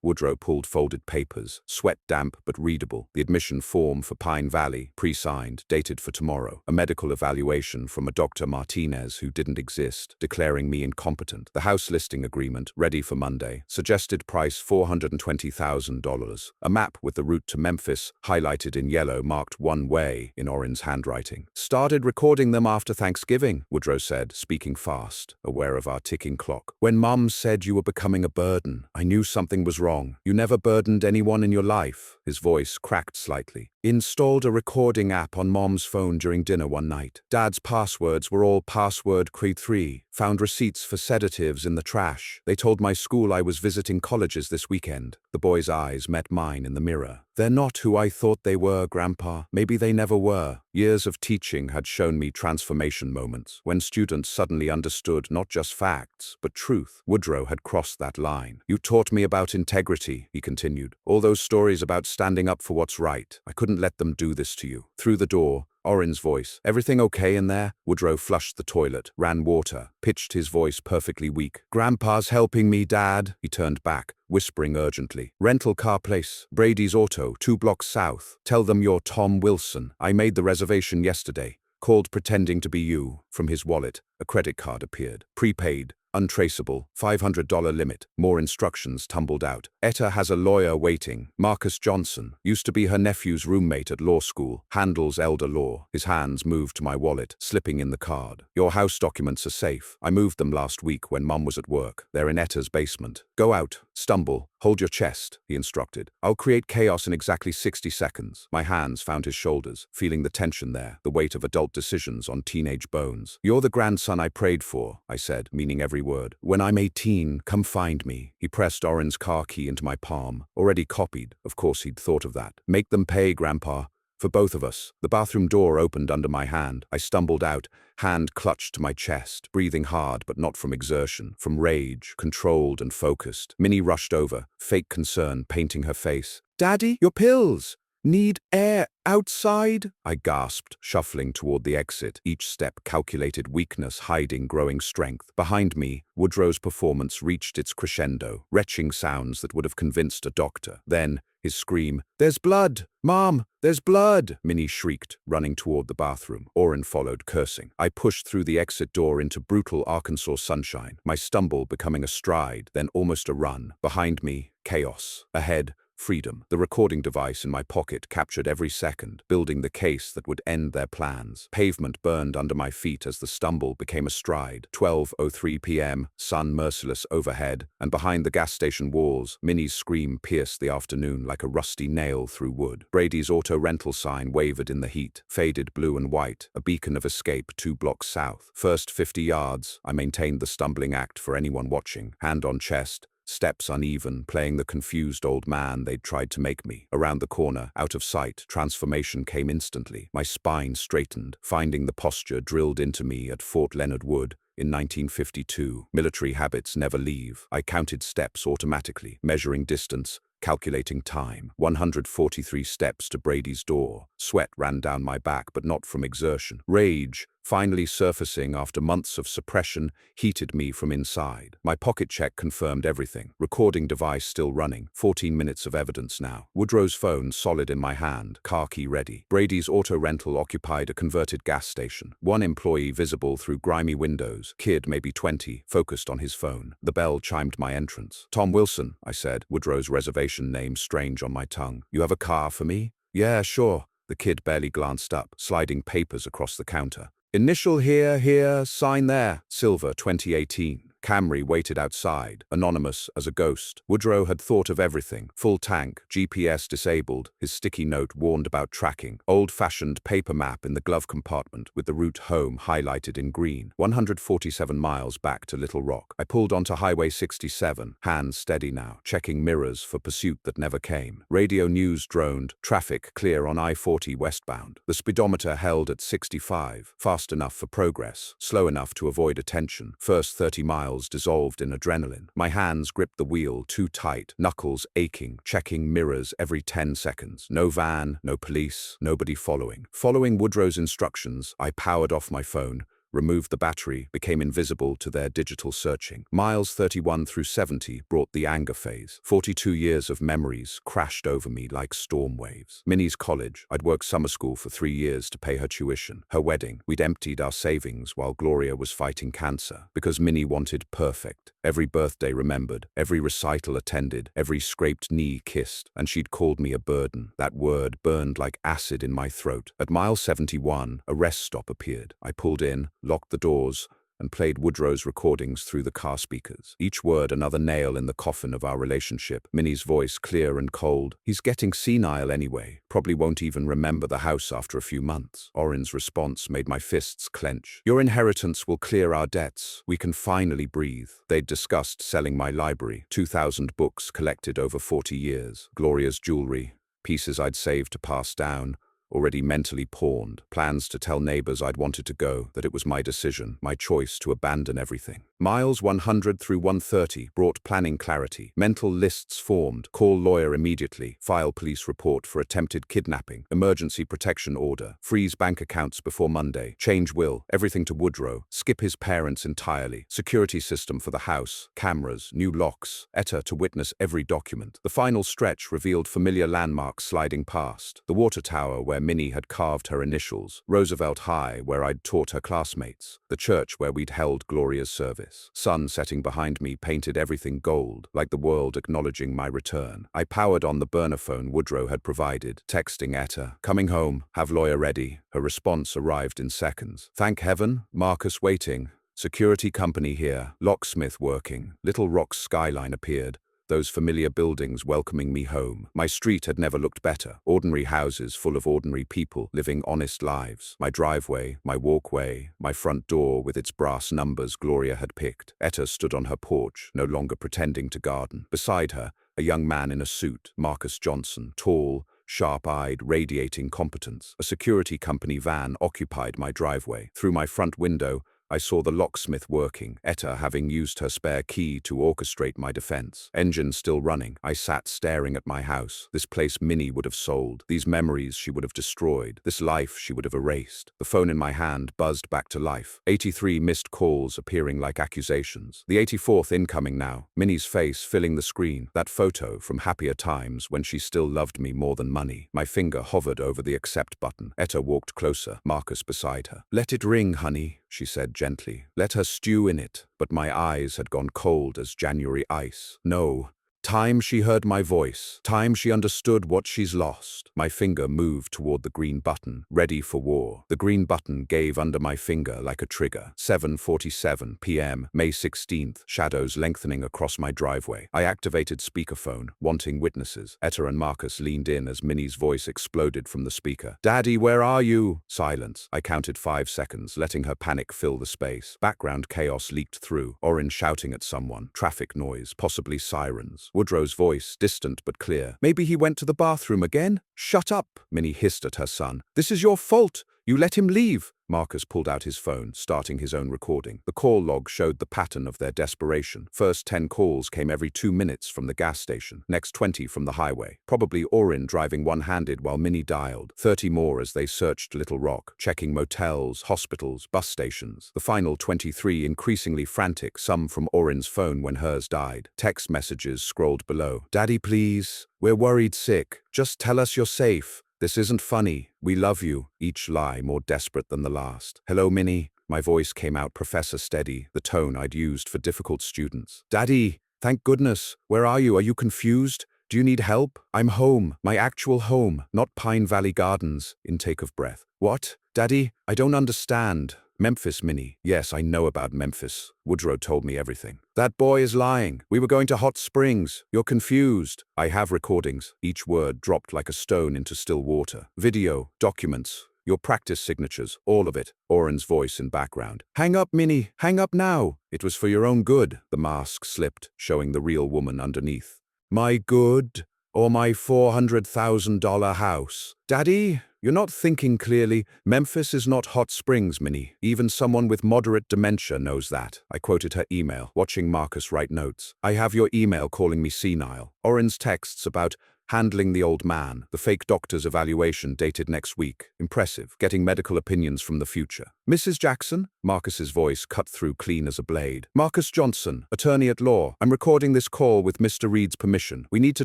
Woodrow pulled folded papers, sweat damp but readable. The admission form for Pine Valley, pre-signed, dated for tomorrow. A medical evaluation from a Dr. Martinez who didn't exist, declaring me incompetent. The house listing agreement, ready for Monday. Suggested price $420,000. A map with the route to Memphis, highlighted in yellow, marked one way in Orin's handwriting. "Started recording them after Thanksgiving," Woodrow said, speaking fast, aware of our ticking clock. "When Mom said you were becoming a burden, I knew something was wrong. You never burdened anyone in your life." His voice cracked slightly. "Installed a recording app on Mom's phone during dinner one night. Dad's passwords were all password creed 3. Found receipts for sedatives in the trash. They told my school I was visiting colleges this weekend." The boy's eyes met mine in the mirror. "They're not who I thought they were, Grandpa. Maybe they never were." Years of teaching had shown me transformation moments, when students suddenly understood not just facts, but truth. Woodrow had crossed that line. "You taught me about integrity," he continued. "All those stories about standing up for what's right. I couldn't shouldn't let them do this to you. Through the door, Orin's voice. Everything okay in there? Woodrow flushed the toilet, ran water, pitched his voice perfectly weak. Grandpa's helping me, Dad. He turned back, whispering urgently. Rental car place. Brady's Auto, 2 blocks south. Tell them you're Tom Wilson. I made the reservation yesterday. Called pretending to be you. From his wallet, a credit card appeared. Prepaid. Untraceable, $500 limit. More instructions tumbled out. Etta has a lawyer waiting. Marcus Johnson. Used to be her nephew's roommate at law school. Handles elder law. His hands moved to my wallet, slipping in the card. Your house documents are safe. I moved them last week when Mum was at work. They're in Etta's basement. Go out. Stumble. Hold your chest, he instructed. I'll create chaos in exactly 60 seconds. My hands found his shoulders, feeling the tension there, the weight of adult decisions on teenage bones. You're the grandson I prayed for, I said, meaning every word. When I'm 18, come find me. He pressed Orin's car key into my palm. Already copied. Of course he'd thought of that. Make them pay, Grandpa. For both of us. The bathroom door opened under my hand. I stumbled out, hand clutched to my chest, breathing hard but not from exertion, from rage, controlled and focused. Minnie rushed over, fake concern painting her face. Daddy, your pills! Need air outside? I gasped, shuffling toward the exit, each step calculated weakness hiding growing strength. Behind me, Woodrow's performance reached its crescendo, retching sounds that would have convinced a doctor. Then, his scream, "There's blood! Mom, there's blood!" Minnie shrieked, running toward the bathroom. Orin followed, cursing. I pushed through the exit door into brutal Arkansas sunshine, my stumble becoming a stride, then almost a run. Behind me, chaos. Ahead, freedom. The recording device in my pocket captured every second, building the case that would end their plans. Pavement burned under my feet as the stumble became a stride. 12:03 p.m., sun merciless overhead, and behind the gas station walls, Minnie's scream pierced the afternoon like a rusty nail through wood. Brady's auto rental sign wavered in the heat, faded blue and white, a beacon of escape 2 blocks south. First 50 yards, I maintained the stumbling act for anyone watching, hand on chest, steps uneven, playing the confused old man they'd tried to make me. Around the corner, out of sight, transformation came instantly. My spine straightened, finding the posture drilled into me at Fort Leonard Wood in 1952. Military habits never leave. I counted steps automatically, measuring distance, calculating time. 143 steps to Brady's door. Sweat ran down my back, but not from exertion. Rage, finally surfacing after months of suppression, heated me from inside. My pocket check confirmed everything. Recording device still running. 14 minutes of evidence now. Woodrow's phone solid in my hand, car key ready. Brady's auto rental occupied a converted gas station. One employee visible through grimy windows. Kid, maybe 20, focused on his phone. The bell chimed my entrance. Tom Wilson, I said, Woodrow's reservation name strange on my tongue. You have a car for me? Yeah, sure. The kid barely glanced up, sliding papers across the counter. Initial here, sign there. Silver 2018. Camry waited outside, anonymous as a ghost. Woodrow had thought of everything. Full tank, GPS disabled, his sticky note warned about tracking. Old-fashioned paper map in the glove compartment with the route home highlighted in green. 147 miles back to Little Rock. I pulled onto Highway 67, hands steady now, checking mirrors for pursuit that never came. Radio news droned, traffic clear on I-40 westbound. The speedometer held at 65, fast enough for progress, slow enough to avoid attention. First 30 miles dissolved in adrenaline. My hands gripped the wheel too tight, knuckles aching, checking mirrors every 10 seconds. No van, no police, nobody following. Following Woodrow's instructions, I powered off my phone, removed the battery, became invisible to their digital searching. Miles 31 through 70 brought the anger phase. 42 years of memories crashed over me like storm waves. Minnie's college. I'd worked summer school for 3 years to pay her tuition. Her wedding. We'd emptied our savings while Gloria was fighting cancer. Because Minnie wanted perfect. Every birthday remembered, every recital attended, every scraped knee kissed, and she'd called me a burden. That word burned like acid in my throat. At mile 71, a rest stop appeared. I pulled in, locked the doors, and played Woodrow's recordings through the car speakers. Each word another nail in the coffin of our relationship. Minnie's voice clear and cold. He's getting senile anyway. Probably won't even remember the house after a few months. Orin's response made my fists clench. Your inheritance will clear our debts. We can finally breathe. They'd discussed selling my library. 2,000 books collected over 40 years. Gloria's jewelry. Pieces I'd saved to pass down. Already mentally pawned, plans to tell neighbors I'd wanted to go, that it was my decision, my choice to abandon everything. Miles 100 through 130 brought planning clarity. Mental lists formed. Call lawyer immediately. File police report for attempted kidnapping. Emergency protection order. Freeze bank accounts before Monday. Change will. Everything to Woodrow. Skip his parents entirely. Security system for the house. Cameras. New locks. Etta to witness every document. The final stretch revealed familiar landmarks sliding past. The water tower where Minnie had carved her initials. Roosevelt High where I'd taught her classmates. The church where we'd held Gloria's service. Sun setting behind me painted everything gold, like the world acknowledging my return. I powered on the burner phone Woodrow had provided, texting Etta, "Coming home, have lawyer ready." Her response arrived in seconds. "Thank heaven, Marcus waiting. Security company here, locksmith working." Little Rock's skyline appeared. Those familiar buildings welcoming me home. My street had never looked better. Ordinary houses full of ordinary people living honest lives. My driveway, my walkway, my front door with its brass numbers Gloria had picked. Etta stood on her porch, no longer pretending to garden. Beside her, a young man in a suit, Marcus Johnson, tall, sharp-eyed, radiating competence. A security company van occupied my driveway. Through my front window, I saw the locksmith working, Etta having used her spare key to orchestrate my defense. Engine still running. I sat staring at my house. This place Minnie would have sold. These memories she would have destroyed. This life she would have erased. The phone in my hand buzzed back to life. 83 missed calls appearing like accusations. The 84th incoming now. Minnie's face filling the screen. That photo from happier times when she still loved me more than money. My finger hovered over the accept button. Etta walked closer, Marcus beside her. "Let it ring, honey," she said gently. "Let her stew in it." But my eyes had gone cold as January ice. No. Time she heard my voice. Time she understood what she's lost. My finger moved toward the green button, ready for war. The green button gave under my finger like a trigger. 7:47 p.m., May 16th, shadows lengthening across my driveway. I activated speakerphone, wanting witnesses. Etta and Marcus leaned in as Minnie's voice exploded from the speaker. "Daddy, where are you?" Silence. I counted 5 seconds, letting her panic fill the space. Background chaos leaked through. Orin shouting at someone. Traffic noise, possibly sirens. Woodrow's voice, distant but clear. "Maybe he went to the bathroom again?" "Shut up," Minnie hissed at her son. "This is your fault. You let him leave." Marcus pulled out his phone, starting his own recording. The call log showed the pattern of their desperation. First 10 calls came every 2 minutes from the gas station, next 20 from the highway. Probably Orin driving one-handed while Minnie dialed. 30 more as they searched Little Rock, checking motels, hospitals, bus stations. The final 23 increasingly frantic, some from Orin's phone when hers died. Text messages scrolled below. "Daddy, please. We're worried sick. Just tell us you're safe. This isn't funny. We love you." Each lie more desperate than the last. "Hello, Minnie." My voice came out professor steady, the tone I'd used for difficult students. "Daddy, thank goodness. Where are you? Are you confused? Do you need help? I'm home. My actual home, not Pine Valley Gardens." Intake of breath. "What? Daddy, I don't understand." "Memphis, Minnie." "Yes, I know about Memphis. Woodrow told me everything." "That boy is lying. We were going to Hot Springs. You're confused." "I have recordings." Each word dropped like a stone into still water. "Video, documents, your practice signatures, all of it." Orin's voice in background. "Hang up, Minnie. Hang up now. It was for your own good." The mask slipped, showing the real woman underneath. "My good? Or my $400,000 house?" "Daddy, you're not thinking clearly. Memphis is not Hot Springs, Minnie. Even someone with moderate dementia knows that." I quoted her email, watching Marcus write notes. "I have your email calling me senile." Orin's texts about handling the old man, the fake doctor's evaluation dated next week. Impressive. Getting medical opinions from the future. "Mrs. Jackson?" Marcus's voice cut through clean as a blade. "Marcus Johnson, attorney at law. I'm recording this call with Mr. Reed's permission. We need to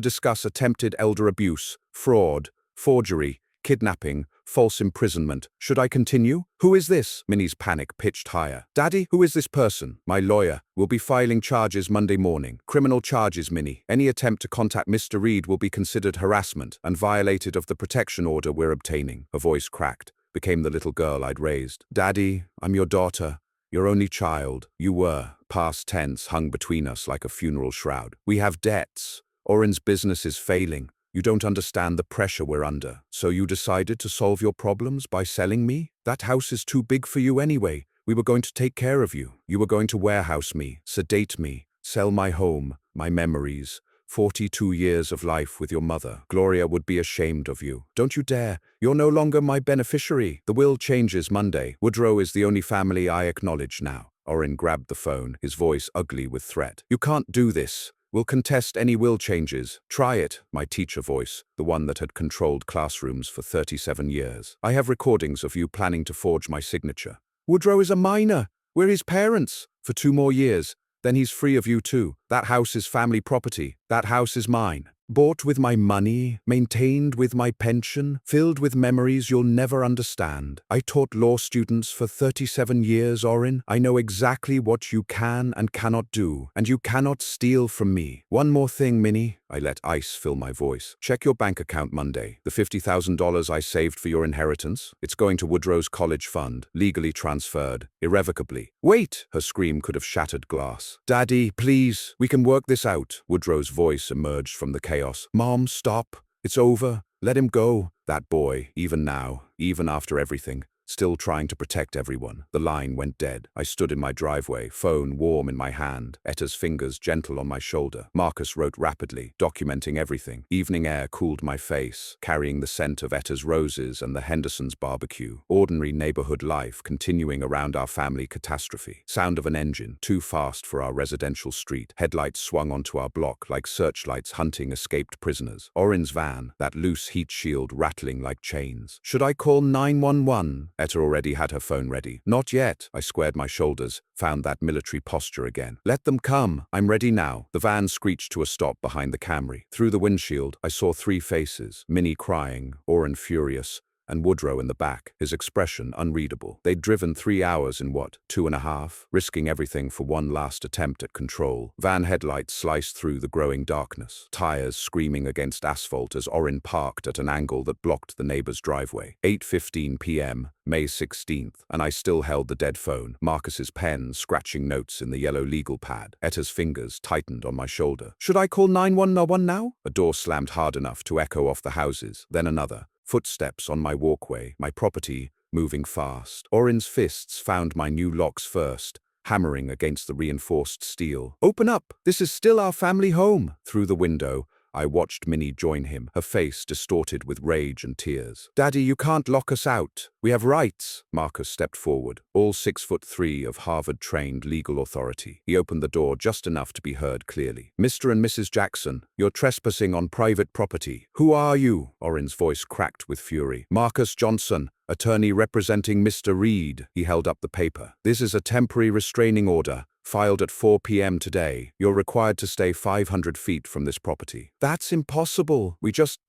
discuss attempted elder abuse, fraud, forgery, kidnapping, false imprisonment. Should I continue?" "Who is this?" Minnie's panic pitched higher. "Daddy, who is this person?" "My lawyer. We'll be filing charges Monday morning. Criminal charges, Minnie. Any attempt to contact Mr. Reed will be considered harassment and violated of the protection order we're obtaining." Her voice cracked, became the little girl I'd raised. "Daddy, I'm your daughter. Your only child. You were." Past tense hung between us like a funeral shroud. "We have debts. Orin's business is failing. You don't understand the pressure we're under. So you decided to solve your problems by selling me? That house is too big for you anyway. We were going to take care of you. You were going to warehouse me, sedate me, sell my home, my memories. 42 years of life with your mother. Gloria would be ashamed of you. Don't you dare. You're no longer my beneficiary. The will changes Monday. Woodrow is the only family I acknowledge now. Orin grabbed the phone, his voice ugly with threat. You can't do this. We'll contest any will changes. Try it, my teacher voice, the one that had controlled classrooms for 37 years. I have recordings of you planning to forge my signature. Woodrow is a minor. We're his parents. For 2 more years. Then he's free of you too. That house is family property. That house is mine. Bought with my money, maintained with my pension, filled with memories you'll never understand. I taught law students for 37 years, Orin. I know exactly what you can and cannot do, and you cannot steal from me. One more thing, Minnie. I let ice fill my voice. Check your bank account Monday. The $50,000 I saved for your inheritance, it's going to Woodrow's college fund, legally transferred, irrevocably. Wait! Her scream could have shattered glass. Daddy, please, we can work this out. Woodrow's voice emerged from the chaos. Mom, stop. It's over. Let him go. That boy, even now, even after everything, still trying to protect everyone. The line went dead. I stood in my driveway, phone warm in my hand, Etta's fingers gentle on my shoulder. Marcus wrote rapidly, documenting everything. Evening air cooled my face, carrying the scent of Etta's roses and the Hendersons' barbecue. Ordinary neighborhood life continuing around our family catastrophe. Sound of an engine, too fast for our residential street. Headlights swung onto our block like searchlights hunting escaped prisoners. Orin's van, that loose heat shield rattling like chains. Should I call 911? Etta already had her phone ready. Not yet. I squared my shoulders, found that military posture again. Let them come. I'm ready now. The van screeched to a stop behind the Camry. Through the windshield, I saw 3 faces. Minnie crying, Orin furious, and Woodrow in the back, his expression unreadable. They'd driven 3 hours in what, 2.5? Risking everything for one last attempt at control. Van headlights sliced through the growing darkness, tires screaming against asphalt as Orin parked at an angle that blocked the neighbor's driveway. 8:15 p.m., May 16th, and I still held the dead phone, Marcus's pen scratching notes in the yellow legal pad. Etta's fingers tightened on my shoulder. Should I call 911 now? A door slammed hard enough to echo off the houses, then another. Footsteps on my walkway, my property moving fast. Orin's fists found my new locks first, hammering against the reinforced steel. Open up! This is still our family home! Through the window, I watched Minnie join him, her face distorted with rage and tears. Daddy, you can't lock us out. We have rights. Marcus stepped forward, all 6'3" of Harvard-trained legal authority. He opened the door just enough to be heard clearly. Mr. and Mrs. Jackson, you're trespassing on private property. Who are you? Orin's voice cracked with fury. Marcus Johnson, attorney representing Mr. Reed. He held up the paper. This is a temporary restraining order. Filed at 4 p.m. today. You're required to stay 500 feet from this property. That's impossible.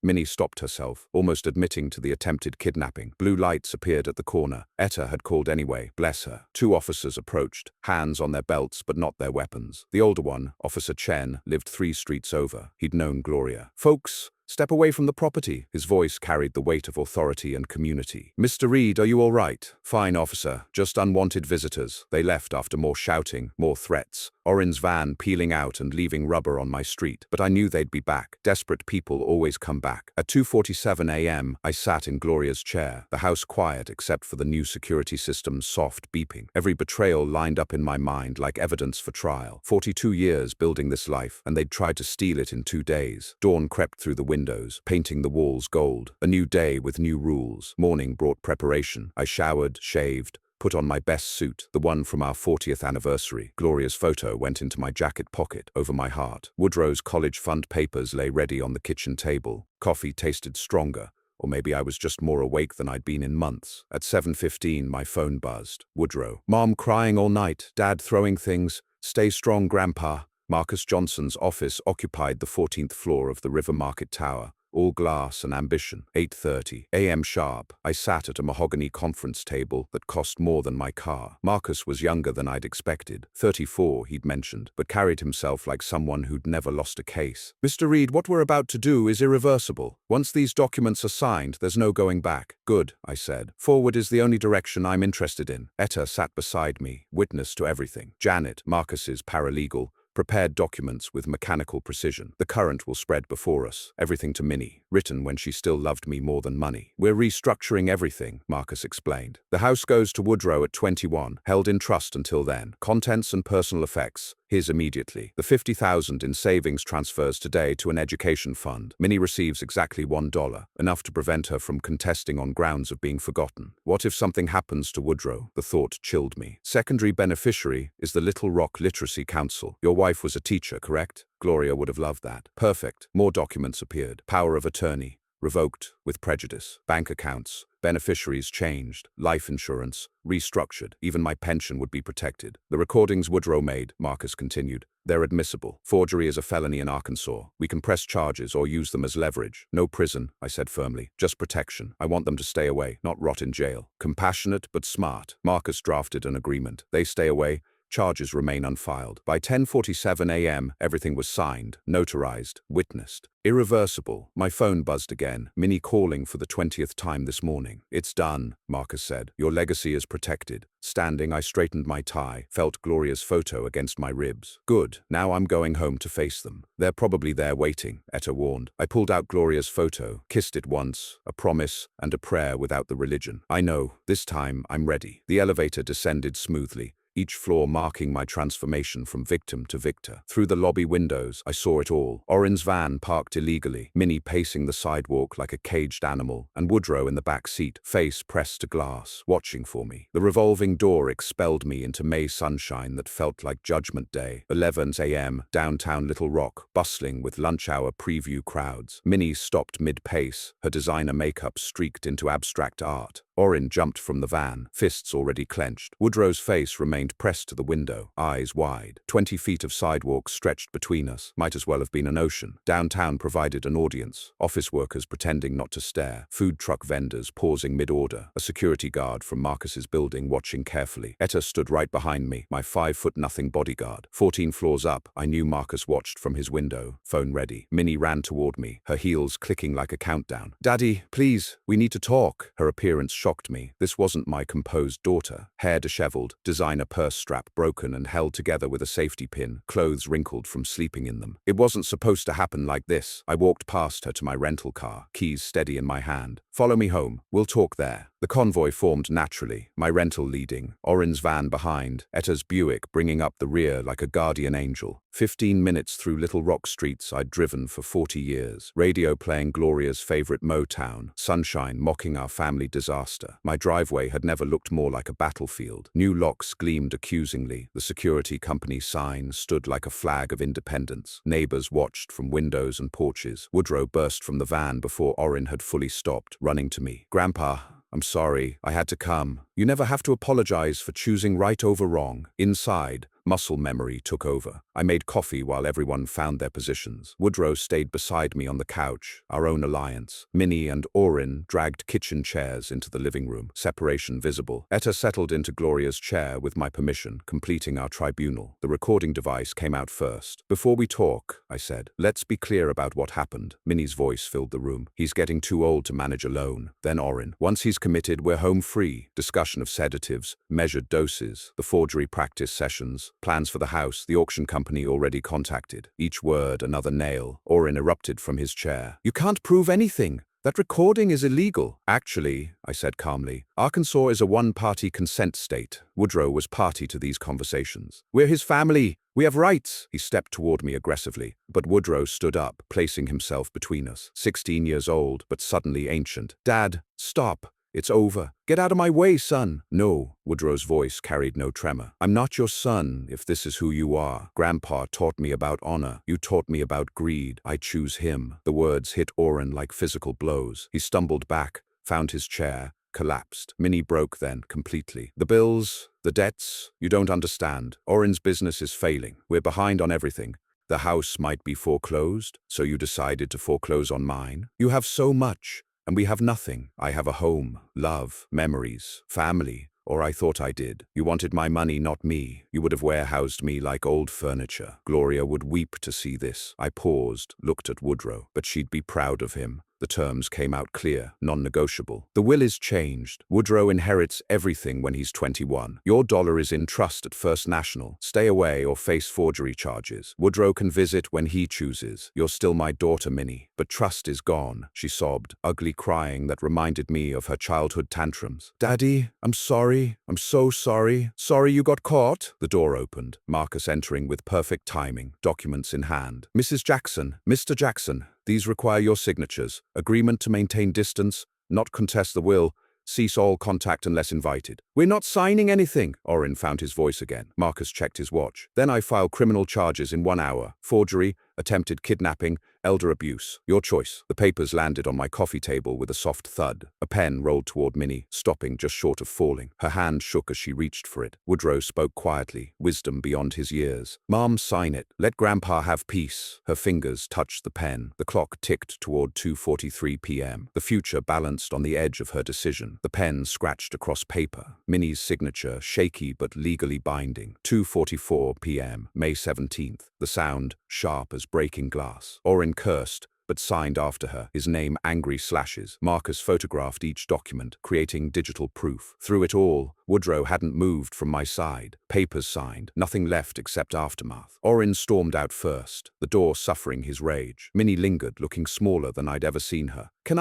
Minnie stopped herself, almost admitting to the attempted kidnapping. Blue lights appeared at the corner. Etta had called anyway, bless her. 2 officers approached, hands on their belts but not their weapons. The older one, Officer Chen, lived 3 streets over. He'd known Gloria. Folks, step away from the property. His voice carried the weight of authority and community. Mr. Reed, are you all right? Fine, officer. Just unwanted visitors. They left after more shouting, more threats. Orin's van peeling out and leaving rubber on my street. But I knew they'd be back. Desperate people always come back. At 2:47 a.m., I sat in Gloria's chair, the house quiet except for the new security system's soft beeping. Every betrayal lined up in my mind like evidence for trial. 42 years building this life, and they'd tried to steal it in 2 days. Dawn crept through the windows, painting the walls gold. A new day with new rules. Morning brought preparation. I showered, shaved, put on my best suit, the one from our 40th anniversary. Gloria's photo went into my jacket pocket, over my heart. Woodrow's college fund papers lay ready on the kitchen table. Coffee tasted stronger, or maybe I was just more awake than I'd been in months. At 7:15, my phone buzzed. Woodrow. Mom crying all night, Dad throwing things. Stay strong, Grandpa. Marcus Johnson's office occupied the 14th floor of the River Market Tower. All glass and ambition. 8:30 a.m. sharp. I sat at a mahogany conference table that cost more than my car. Marcus was younger than I'd expected. 34, he'd mentioned, but carried himself like someone who'd never lost a case. Mr. Reed, what we're about to do is irreversible. Once these documents are signed, there's no going back. Good, I said. Forward is the only direction I'm interested in. Etta sat beside me, witness to everything. Janet, Marcus's paralegal, prepared documents with mechanical precision. The current will spread before us. Everything to Minnie, written when she still loved me more than money. We're restructuring everything, Marcus explained. The house goes to Woodrow at 21, held in trust until then. Contents and personal effects. His immediately. The 50,000 in savings transfers today to an education fund. Minnie receives exactly $1, enough to prevent her from contesting on grounds of being forgotten. What if something happens to Woodrow? The thought chilled me. Secondary beneficiary is the Little Rock Literacy Council. Your wife was a teacher, correct? Gloria would have loved that. Perfect. More documents appeared. Power of attorney. Revoked, with prejudice. Bank accounts. Beneficiaries changed. Life insurance. Restructured. Even my pension would be protected. The recordings Woodrow made, Marcus continued. They're admissible. Forgery is a felony in Arkansas. We can press charges or use them as leverage. No prison, I said firmly. Just protection. I want them to stay away, not rot in jail. Compassionate but smart. Marcus drafted an agreement. They stay away. Charges remain unfiled. By 10:47 a.m., everything was signed, notarized, witnessed. Irreversible. My phone buzzed again, Minnie calling for the 20th time this morning. It's done, Marcus said. Your legacy is protected. Standing, I straightened my tie, felt Gloria's photo against my ribs. Good. Now I'm going home to face them. They're probably there waiting, Etta warned. I pulled out Gloria's photo, kissed it once, a promise and a prayer without the religion. I know. This time, I'm ready. The elevator descended smoothly, each floor marking my transformation from victim to victor. Through the lobby windows, I saw it all. Orin's van parked illegally, Minnie pacing the sidewalk like a caged animal, and Woodrow in the back seat, face pressed to glass, watching for me. The revolving door expelled me into May sunshine that felt like Judgment Day. 11 a.m., downtown Little Rock, bustling with lunch hour preview crowds. Minnie stopped mid-pace, her designer makeup streaked into abstract art. Orin jumped from the van, fists already clenched. Woodrow's face remained pressed to the window, eyes wide. 20 feet of sidewalk stretched between us. Might as well have been an ocean. Downtown provided an audience. Office workers pretending not to stare. Food truck vendors pausing mid-order. A security guard from Marcus's building watching carefully. Etta stood right behind me, my 5'0" bodyguard. 14 floors up, I knew Marcus watched from his window, phone ready. Minnie ran toward me, her heels clicking like a countdown. Daddy, please, we need to talk. Her appearance shocked me. This wasn't my composed daughter. Hair disheveled, designer purse strap broken and held together with a safety pin, clothes wrinkled from sleeping in them. It wasn't supposed to happen like this. I walked past her to my rental car, keys steady in my hand. Follow me home. We'll talk there. The convoy formed naturally, my rental leading, Orin's van behind, Etta's Buick bringing up the rear like a guardian angel. 15 minutes through Little Rock streets I'd driven for 40 years. Radio playing Gloria's favorite Motown, sunshine mocking our family disaster. My driveway had never looked more like a battlefield. New locks gleamed accusingly. The security company sign stood like a flag of independence. Neighbors watched from windows and porches. Woodrow burst from the van before Orin had fully stopped, running to me. Grandpa, I'm sorry, I had to come. You never have to apologize for choosing right over wrong. Inside, muscle memory took over. I made coffee while everyone found their positions. Woodrow stayed beside me on the couch, our own alliance. Minnie and Orin dragged kitchen chairs into the living room, separation visible. Etta settled into Gloria's chair with my permission, completing our tribunal. The recording device came out first. Before we talk, I said, let's be clear about what happened. Minnie's voice filled the room. He's getting too old to manage alone. Then Orin. Once he's committed, we're home free. Discussion of sedatives, measured doses, the forgery practice sessions, plans for the house, the auction company already contacted. Each word another nail. Orin erupted from his chair. You can't prove anything. That recording is illegal. Actually, I said calmly, Arkansas is a one-party consent state. Woodrow was party to these conversations. We're his family. We have rights. He stepped toward me aggressively, but Woodrow stood up, placing himself between us. 16 years old, but suddenly ancient. Dad, stop. It's over. Get out of my way, son. No, Woodrow's voice carried no tremor. I'm not your son, if this is who you are. Grandpa taught me about honor. You taught me about greed. I choose him. The words hit Orin like physical blows. He stumbled back, found his chair, collapsed. Minnie broke then, completely. The bills, the debts, you don't understand. Orin's business is failing. We're behind on everything. The house might be foreclosed, so you decided to foreclose on mine. You have so much. And we have nothing. I have a home, love, memories, family, or I thought I did. You wanted my money, not me. You would have warehoused me like old furniture. Gloria would weep to see this. I paused, looked at Woodrow, but she'd be proud of him. The terms came out clear, non-negotiable. The will is changed. Woodrow inherits everything when he's 21. Your dollar is in trust at First National. Stay away or face forgery charges. Woodrow can visit when he chooses. You're still my daughter, Minnie. But trust is gone, she sobbed, ugly crying that reminded me of her childhood tantrums. Daddy, I'm sorry. I'm so sorry. Sorry you got caught. The door opened, Marcus entering with perfect timing, documents in hand. Mrs. Jackson, Mr. Jackson, these require your signatures. Agreement to maintain distance, not contest the will, cease all contact unless invited. We're not signing anything. Orrin found his voice again. Marcus checked his watch. Then I file criminal charges in 1 hour. Forgery, attempted kidnapping, elder abuse. Your choice. The papers landed on my coffee table with a soft thud. A pen rolled toward Minnie, stopping just short of falling. Her hand shook as she reached for it. Woodrow spoke quietly, wisdom beyond his years. Mom, sign it. Let Grandpa have peace. Her fingers touched the pen. The clock ticked toward 2:43 p.m. The future balanced on the edge of her decision. The pen scratched across paper. Minnie's signature, shaky but legally binding. 2:44 p.m., May 17th. The sound, sharp as breaking glass. Orrin cursed, but signed after her, his name angry slashes. Marcus photographed each document, creating digital proof. Through it all, Woodrow hadn't moved from my side. Papers signed, nothing left except aftermath. Orrin stormed out first, the door suffering his rage. Minnie lingered, looking smaller than I'd ever seen her. Can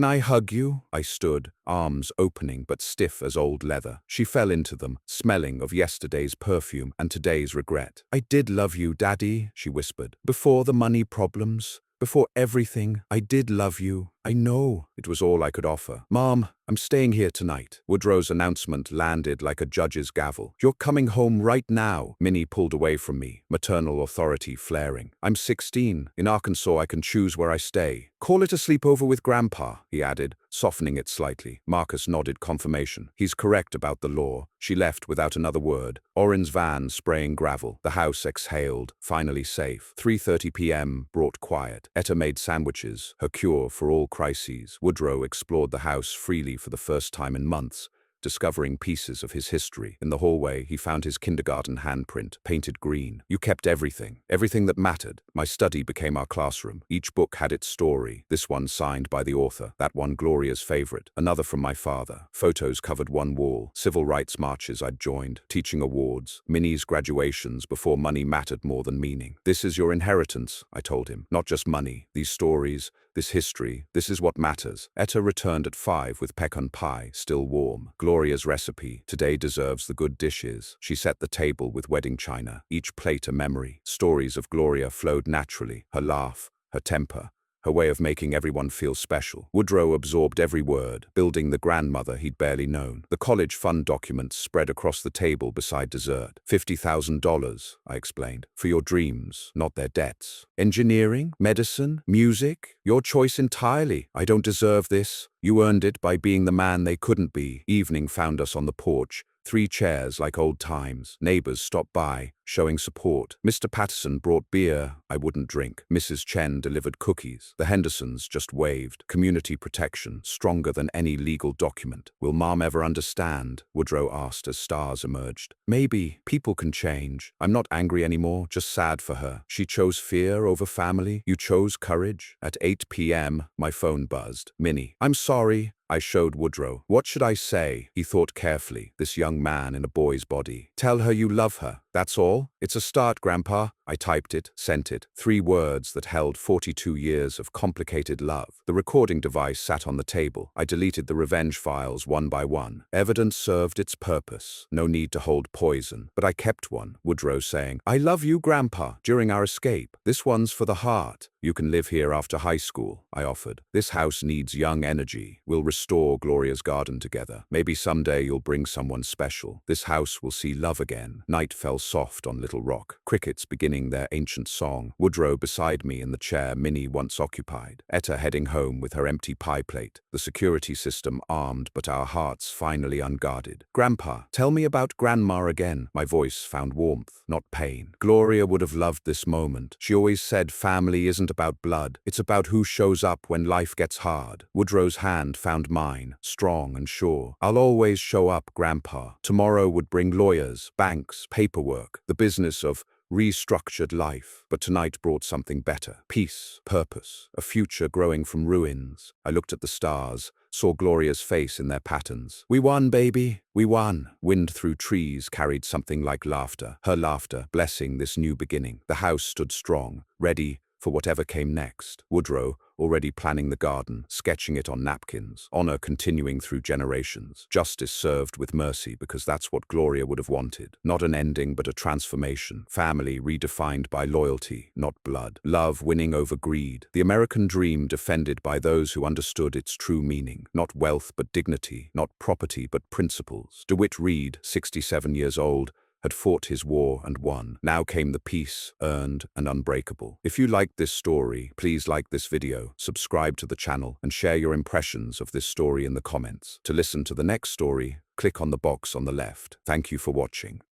I hug you? I stood, arms opening but stiff as old leather. She fell into them, smelling of yesterday's perfume and today's regret. I did love you, Daddy, she whispered. Before the money problems, before everything, I did love you. I know. It was all I could offer. Mom, I'm staying here tonight. Woodrow's announcement landed like a judge's gavel. You're coming home right now. Minnie pulled away from me, maternal authority flaring. I'm 16. In Arkansas, I can choose where I stay. Call it a sleepover with Grandpa, he added, softening it slightly. Marcus nodded confirmation. He's correct about the law. She left without another word. Orrin's van spraying gravel. The house exhaled, finally safe. 3:30 p.m. brought quiet. Etta made sandwiches, her cure for all crises. Woodrow explored the house freely for the first time in months, discovering pieces of his history. In the hallway, he found his kindergarten handprint, painted green. You kept everything that mattered. My study became our classroom. Each book had its story, this one signed by the author, that one Gloria's favorite, another from my father. Photos covered one wall, civil rights marches I'd joined, teaching awards, Minnie's graduations before money mattered more than meaning. This is your inheritance, I told him. Not just money, these stories, this history, this is what matters. Etta returned at 5 with pecan pie, still warm. Gloria's recipe, today deserves the good dishes. She set the table with wedding china, each plate a memory. Stories of Gloria flowed naturally, her laugh, her temper, her way of making everyone feel special. Woodrow absorbed every word, building the grandmother he'd barely known. The college fund documents spread across the table beside dessert. $50,000, I explained, for your dreams, not their debts. Engineering, medicine, music, your choice entirely. I don't deserve this. You earned it by being the man they couldn't be. Evening found us on the porch. 3 chairs like old times. Neighbors stopped by, showing support. Mr. Patterson brought beer I wouldn't drink. Mrs. Chen delivered cookies. The Hendersons just waved. Community protection, stronger than any legal document. Will Mom ever understand? Woodrow asked as stars emerged. Maybe. People can change. I'm not angry anymore, just sad for her. She chose fear over family. You chose courage. At 8 p.m., my phone buzzed. Minnie. I'm sorry. I showed Woodrow. What should I say? He thought carefully, this young man in a boy's body. Tell her you love her. That's all? It's a start, Grandpa. I typed it, sent it. 3 words that held 42 years of complicated love. The recording device sat on the table. I deleted the revenge files one by one. Evidence served its purpose. No need to hold poison. But I kept one. Woodrow saying, I love you, Grandpa, during our escape. This one's for the heart. You can live here after high school, I offered. This house needs young energy. We'll restore Gloria's garden together. Maybe someday you'll bring someone special. This house will see love again. Night fell soft on Little Rock. Crickets beginning their ancient song. Woodrow beside me in the chair Minnie once occupied. Etta heading home with her empty pie plate. The security system armed, but our hearts finally unguarded. Grandpa, tell me about Grandma again. My voice found warmth, not pain. Gloria would have loved this moment. She always said family isn't about blood. It's about who shows up when life gets hard. Woodrow's hand found mine, strong and sure. I'll always show up, Grandpa. Tomorrow would bring lawyers, banks, paperwork, the business of restructured life. But tonight brought something better. Peace, purpose, a future growing from ruins. I looked at the stars, saw Gloria's face in their patterns. We won, baby. We won. Wind through trees carried something like laughter. Her laughter, blessing this new beginning. The house stood strong, ready for whatever came next. Woodrow, already planning the garden, sketching it on napkins. Honor continuing through generations. Justice served with mercy because that's what Gloria would have wanted. Not an ending, but a transformation. Family redefined by loyalty, not blood. Love winning over greed. The American dream defended by those who understood its true meaning. Not wealth, but dignity. Not property, but principles. DeWitt Reed, 67 years old, had fought his war and won. Now came the peace, earned and unbreakable. If you liked this story, please like this video, subscribe to the channel, and share your impressions of this story in the comments. To listen to the next story, click on the box on the left. Thank you for watching.